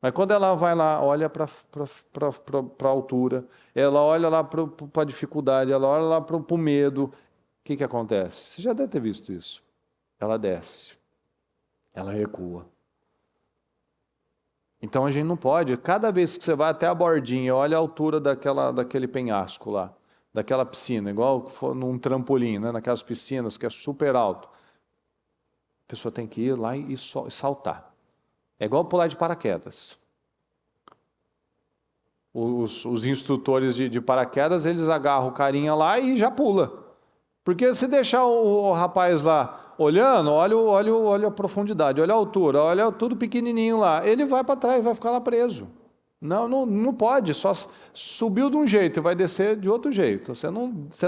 Mas quando ela vai lá, olha para a altura, ela olha lá para a dificuldade, ela olha lá para o medo, o que acontece? Você já deve ter visto isso. Ela desce, ela recua. Então a gente não pode, cada vez que você vai até a bordinha, olha a altura daquele penhasco lá, daquela piscina, igual num trampolim, né, naquelas piscinas que é super alto. A pessoa tem que ir lá e saltar. É igual pular de paraquedas. Os instrutores de paraquedas, eles agarram o carinha lá e já pula. Porque se deixar o rapaz lá olhando, olha a profundidade, olha a altura, olha tudo pequenininho lá, ele vai para trás, vai ficar lá preso. Não pode, só subiu de um jeito e vai descer de outro jeito. Você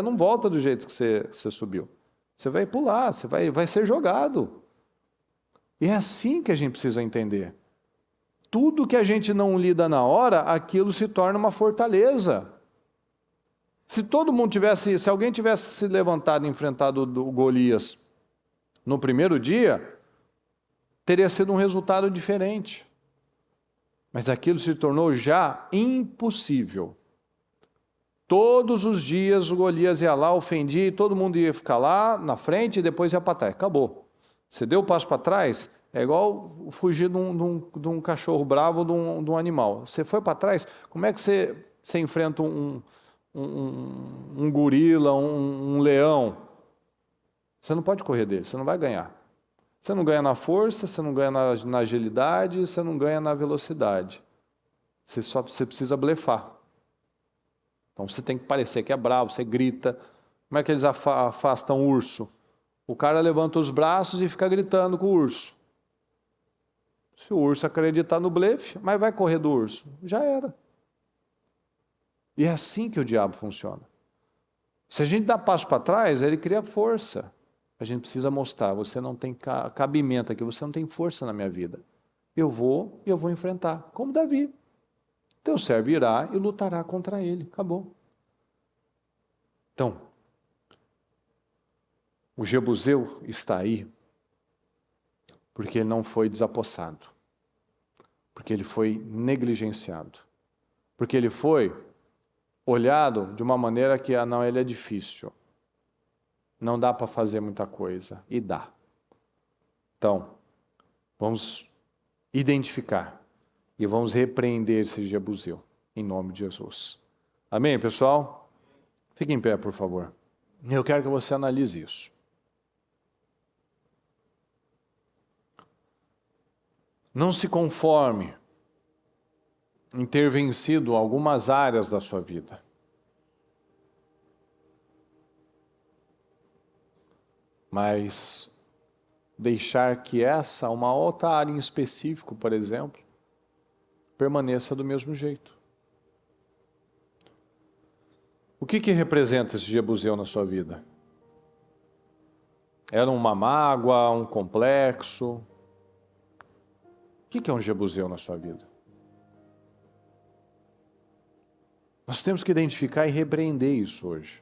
não volta do jeito que você subiu. Você vai pular, você vai ser jogado. E é assim que a gente precisa entender. Tudo que a gente não lida na hora, aquilo se torna uma fortaleza. Se alguém tivesse se levantado e enfrentado o Golias no primeiro dia, teria sido um resultado diferente. Mas aquilo se tornou já impossível. Todos os dias o Golias ia lá, ofendia, e todo mundo ia ficar lá na frente e depois ia para trás. Acabou. Você deu o passo para trás, é igual fugir de um cachorro bravo, de um animal. Você foi para trás, como é que você enfrenta um gorila, um leão? Você não pode correr dele, você não vai ganhar. Você não ganha na força, você não ganha na agilidade, você não ganha na velocidade. Você precisa blefar. Então você tem que parecer que é bravo, você grita. Como é que eles afastam o urso? O cara levanta os braços e fica gritando com o urso. Se o urso acreditar no blefe, mas vai correr do urso. Já era. E é assim que o diabo funciona. Se a gente dá passo para trás, ele cria força. A gente precisa mostrar, você não tem cabimento aqui, você não tem força na minha vida. Eu vou enfrentar, como Davi. Teu servo irá e lutará contra ele. Acabou. Então, o Jebuseu está aí porque ele não foi desapossado, porque ele foi negligenciado, porque ele foi olhado de uma maneira que, não, ele é difícil, não dá para fazer muita coisa, e dá. Então, vamos identificar e vamos repreender esse Jebuseu, em nome de Jesus. Amém, pessoal? Fique em pé, por favor. Eu quero que você analise isso. Não se conforme em ter vencido algumas áreas da sua vida. Mas deixar que uma outra área em específico, por exemplo, permaneça do mesmo jeito. O que representa esse Jebuseu na sua vida? Era uma mágoa, um complexo? O que é um Jebuseu na sua vida? Nós temos que identificar e repreender isso hoje.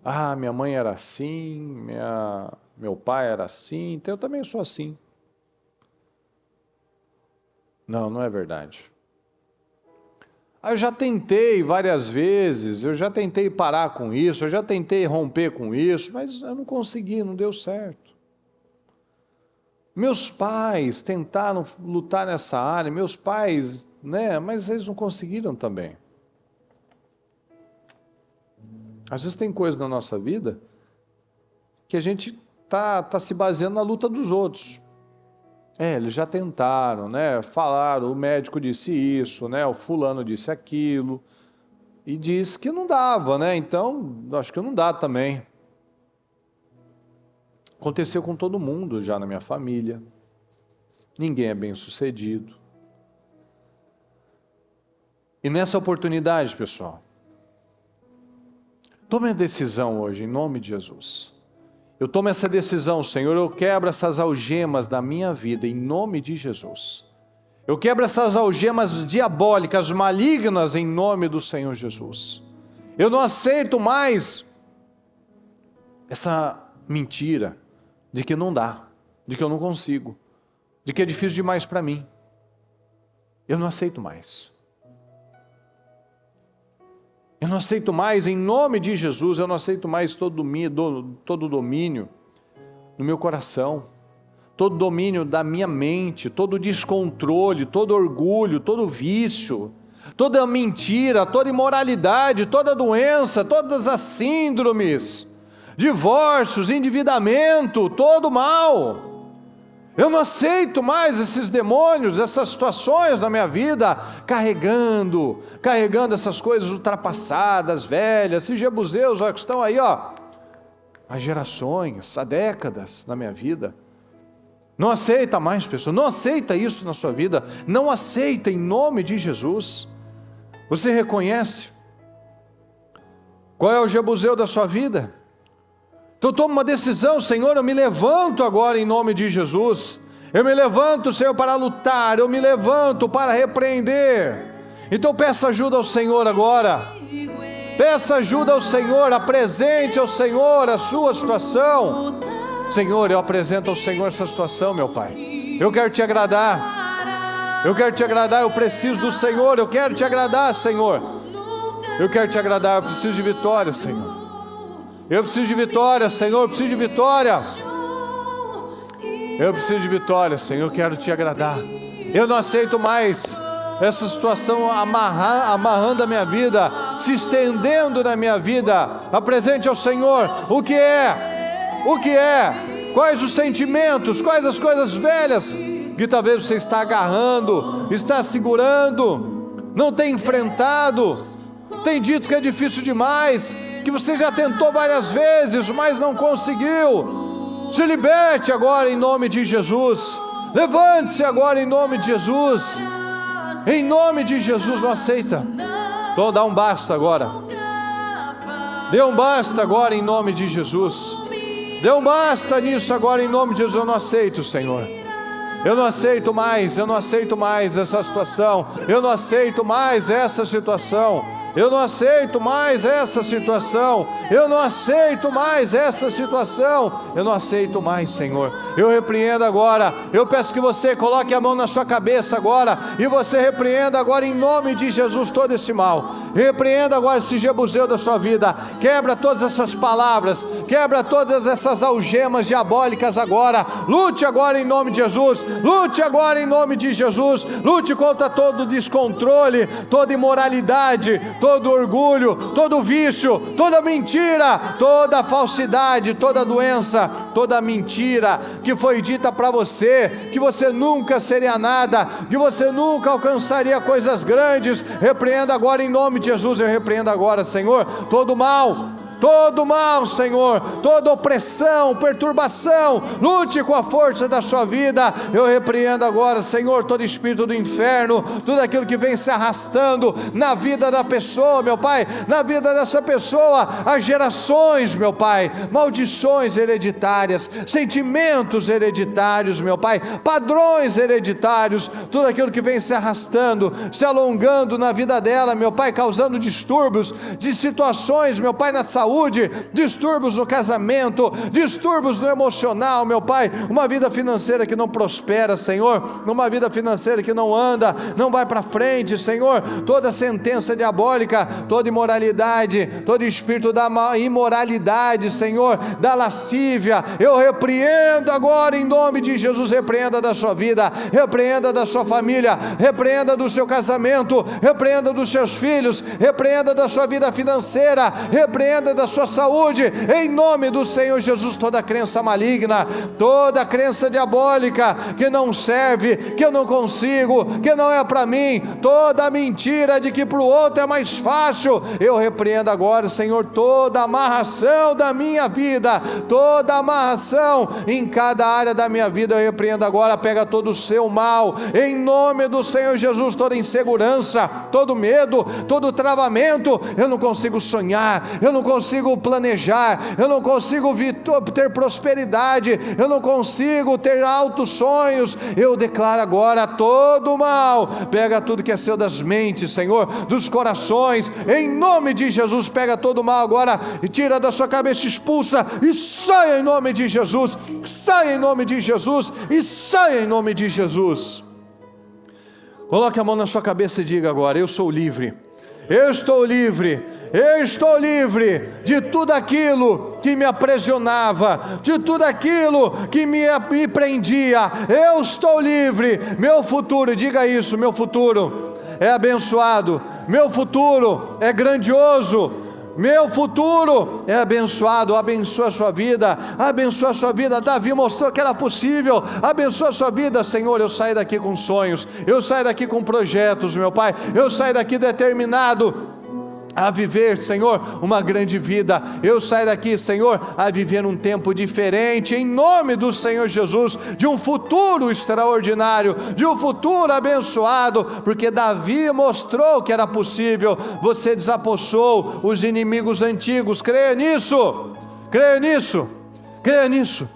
Ah, minha mãe era assim, meu pai era assim, então eu também sou assim. Não é verdade. Eu já tentei várias vezes, eu já tentei parar com isso, eu já tentei romper com isso, mas eu não consegui, não deu certo. Meus pais tentaram lutar nessa área, meus pais, mas eles não conseguiram também. Às vezes tem coisas na nossa vida que a gente tá se baseando na luta dos outros. Eles já tentaram, falaram, o médico disse isso, o fulano disse aquilo, e disse que não dava, então acho que não dá também. Aconteceu com todo mundo já na minha família, ninguém é bem sucedido. E nessa oportunidade, pessoal, tome a decisão hoje, em nome de Jesus. Eu tomo essa decisão, Senhor, eu quebro essas algemas da minha vida, em nome de Jesus. Eu quebro essas algemas diabólicas, malignas, em nome do Senhor Jesus. Eu não aceito mais essa mentira de que não dá, de que eu não consigo, de que é difícil demais para mim. Eu não aceito mais. Eu não aceito mais, em nome de Jesus, eu não aceito mais todo domínio no meu coração, todo domínio da minha mente, todo descontrole, todo orgulho, todo vício, toda mentira, toda imoralidade, toda doença, todas as síndromes, divórcios, endividamento, todo mal. Eu não aceito mais esses demônios, essas situações na minha vida, carregando essas coisas ultrapassadas, velhas, esses jebuseus que estão aí, há gerações, há décadas na minha vida. Não aceita mais, pessoal, não aceita isso na sua vida, não aceita em nome de Jesus. Você reconhece qual é o jebuseu da sua vida? Então toma uma decisão, Senhor, eu me levanto agora em nome de Jesus, eu me levanto, Senhor, para lutar, eu me levanto para repreender. Então peça ajuda ao Senhor agora, peça ajuda ao Senhor, apresente ao Senhor a sua situação. Senhor, eu apresento ao Senhor essa situação, meu Pai, eu quero te agradar, eu preciso do Senhor, eu quero te agradar, Senhor, eu quero te agradar, eu preciso de vitória, Senhor. Eu preciso de vitória, Senhor, eu preciso de vitória. Eu preciso de vitória, Senhor, eu quero te agradar. Eu não aceito mais essa situação amarrando a minha vida, se estendendo na minha vida. Apresente ao Senhor o que é, quais os sentimentos, quais as coisas velhas que talvez você está agarrando, está segurando, não tem enfrentado, tem dito que é difícil demais, que você já tentou várias vezes, mas não conseguiu. Se liberte agora em nome de Jesus. Levante-se agora em nome de Jesus. Em nome de Jesus, não aceita. Então dá um basta agora. Dê um basta agora em nome de Jesus. Dê um basta nisso agora em nome de Jesus. Eu não aceito, Senhor. Eu não aceito mais essa situação. Eu não aceito mais essa situação. Eu não aceito mais essa situação, eu não aceito mais essa situação, eu não aceito mais, Senhor. Eu repreendo agora, eu peço que você coloque a mão na sua cabeça agora, e você repreenda agora em nome de Jesus todo esse mal. Repreenda agora esse jebuseu da sua vida, quebra todas essas palavras, quebra todas essas algemas diabólicas agora. Lute agora em nome de Jesus, lute agora em nome de Jesus, lute contra todo descontrole, toda imoralidade, todo orgulho, todo vício, toda mentira, toda falsidade, toda doença, toda mentira que foi dita para você, que você nunca seria nada, que você nunca alcançaria coisas grandes. Repreenda agora em nome de Jesus, eu repreendo agora, Senhor, todo mal, Senhor, toda opressão, perturbação, lute com a força da sua vida. Eu repreendo agora, Senhor, todo espírito do inferno, tudo aquilo que vem se arrastando na vida da pessoa, meu Pai, na vida dessa pessoa, as gerações, meu Pai, maldições hereditárias, sentimentos hereditários, meu Pai, padrões hereditários, tudo aquilo que vem se arrastando, se alongando na vida dela, meu Pai, causando distúrbios de situações, meu Pai, na saúde, saúde, distúrbios no casamento, distúrbios no emocional, meu Pai, uma vida financeira que não prospera, Senhor, uma vida financeira que não anda, não vai para frente, Senhor, toda sentença diabólica, toda imoralidade, todo espírito da imoralidade, Senhor, da lascívia, eu repreendo agora em nome de Jesus. Repreenda da sua vida, repreenda da sua família, repreenda do seu casamento, repreenda dos seus filhos, repreenda da sua vida financeira, repreenda da sua saúde, em nome do Senhor Jesus. Toda crença maligna, toda crença diabólica que não serve, que eu não consigo, que não é para mim, toda mentira de que para o outro é mais fácil, eu repreendo agora, Senhor, toda amarração da minha vida, toda amarração em cada área da minha vida, eu repreendo agora. Pega todo o seu mal, em nome do Senhor Jesus, toda insegurança, todo medo, todo travamento, eu não consigo sonhar, eu não consigo planejar, eu não consigo ter prosperidade, eu não consigo ter altos sonhos, eu declaro agora todo o mal, pega tudo que é seu das mentes, Senhor, dos corações, em nome de Jesus, pega todo o mal agora, e tira da sua cabeça, expulsa, e saia em nome de Jesus, saia em nome de Jesus, e saia em nome de Jesus. Coloque a mão na sua cabeça e diga agora: eu sou livre, eu estou livre, eu estou livre de tudo aquilo que me aprisionava, de tudo aquilo que me prendia, eu estou livre, meu futuro, diga isso, meu futuro é abençoado, meu futuro é grandioso, meu futuro é abençoado. Abençoa a sua vida, abençoa a sua vida. Davi mostrou que era possível, abençoa a sua vida, Senhor. Eu saio daqui com sonhos, eu saio daqui com projetos, meu Pai, eu saio daqui determinado a viver, Senhor, uma grande vida. Eu saio daqui, Senhor, a viver um tempo diferente, em nome do Senhor Jesus, de um futuro extraordinário, de um futuro abençoado, porque Davi mostrou que era possível. Você desapossou os inimigos antigos. Creia nisso, creia nisso, creia nisso,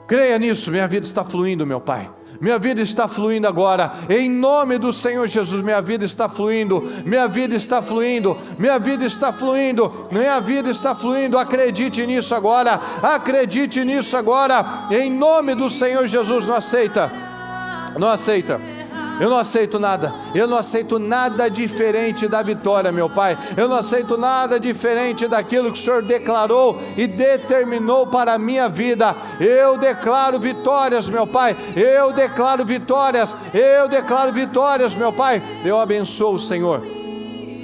creia nisso. Minha vida está fluindo, meu Pai. Minha vida está fluindo agora, em nome do Senhor Jesus. Minha vida está fluindo, minha vida está fluindo, minha vida está fluindo, minha vida está fluindo. Acredite nisso agora, acredite nisso agora, em nome do Senhor Jesus. Não aceita, não aceita. Eu não aceito nada, eu não aceito nada diferente da vitória, meu Pai. Eu não aceito nada diferente daquilo que o Senhor declarou e determinou para a minha vida. Eu declaro vitórias, meu Pai, eu declaro vitórias, eu declaro vitórias, meu Pai. Eu abençoo o Senhor.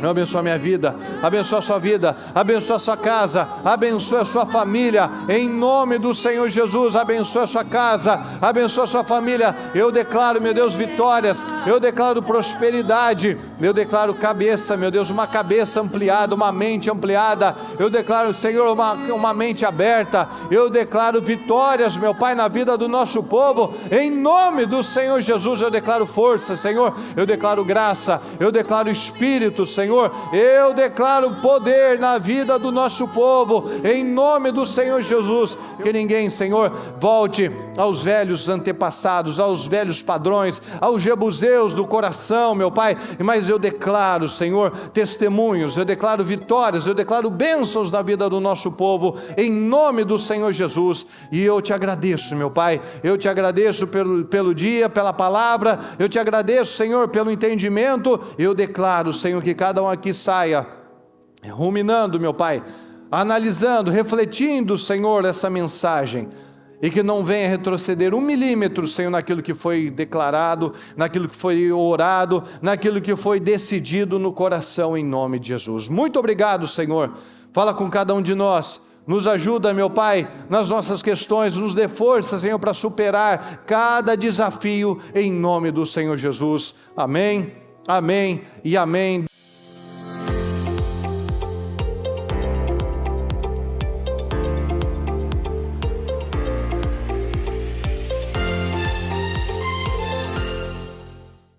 Eu abençoo a minha vida, abençoa a sua vida, abençoa a sua casa, abençoa a sua família, em nome do Senhor Jesus. Abençoa a sua casa, abençoa a sua família. Eu declaro, meu Deus, vitórias, eu declaro prosperidade, eu declaro cabeça, meu Deus, uma cabeça ampliada, uma mente ampliada. Eu declaro, Senhor, uma mente aberta. Eu declaro vitórias, meu Pai, na vida do nosso povo, em nome do Senhor Jesus. Eu declaro força, Senhor, eu declaro graça, eu declaro Espírito, Senhor, eu declaro poder na vida do nosso povo, em nome do Senhor Jesus. Que ninguém, Senhor, volte aos velhos antepassados, aos velhos padrões, aos jebuseus do coração, meu Pai, mas eu declaro, Senhor, testemunhos, eu declaro vitórias, eu declaro bênçãos na vida do nosso povo, em nome do Senhor Jesus. E eu te agradeço, meu Pai, eu te agradeço pelo dia, pela palavra, eu te agradeço, Senhor, pelo entendimento. Eu declaro, Senhor, que cada um aqui saia ruminando, meu Pai, analisando, refletindo, Senhor, essa mensagem, e que não venha retroceder 1 milímetro, Senhor, naquilo que foi declarado, naquilo que foi orado, naquilo que foi decidido no coração, em nome de Jesus. Muito obrigado, Senhor. Fala com cada um de nós, nos ajuda, meu Pai, nas nossas questões, nos dê força, Senhor, para superar cada desafio, em nome do Senhor Jesus. Amém, amém e amém.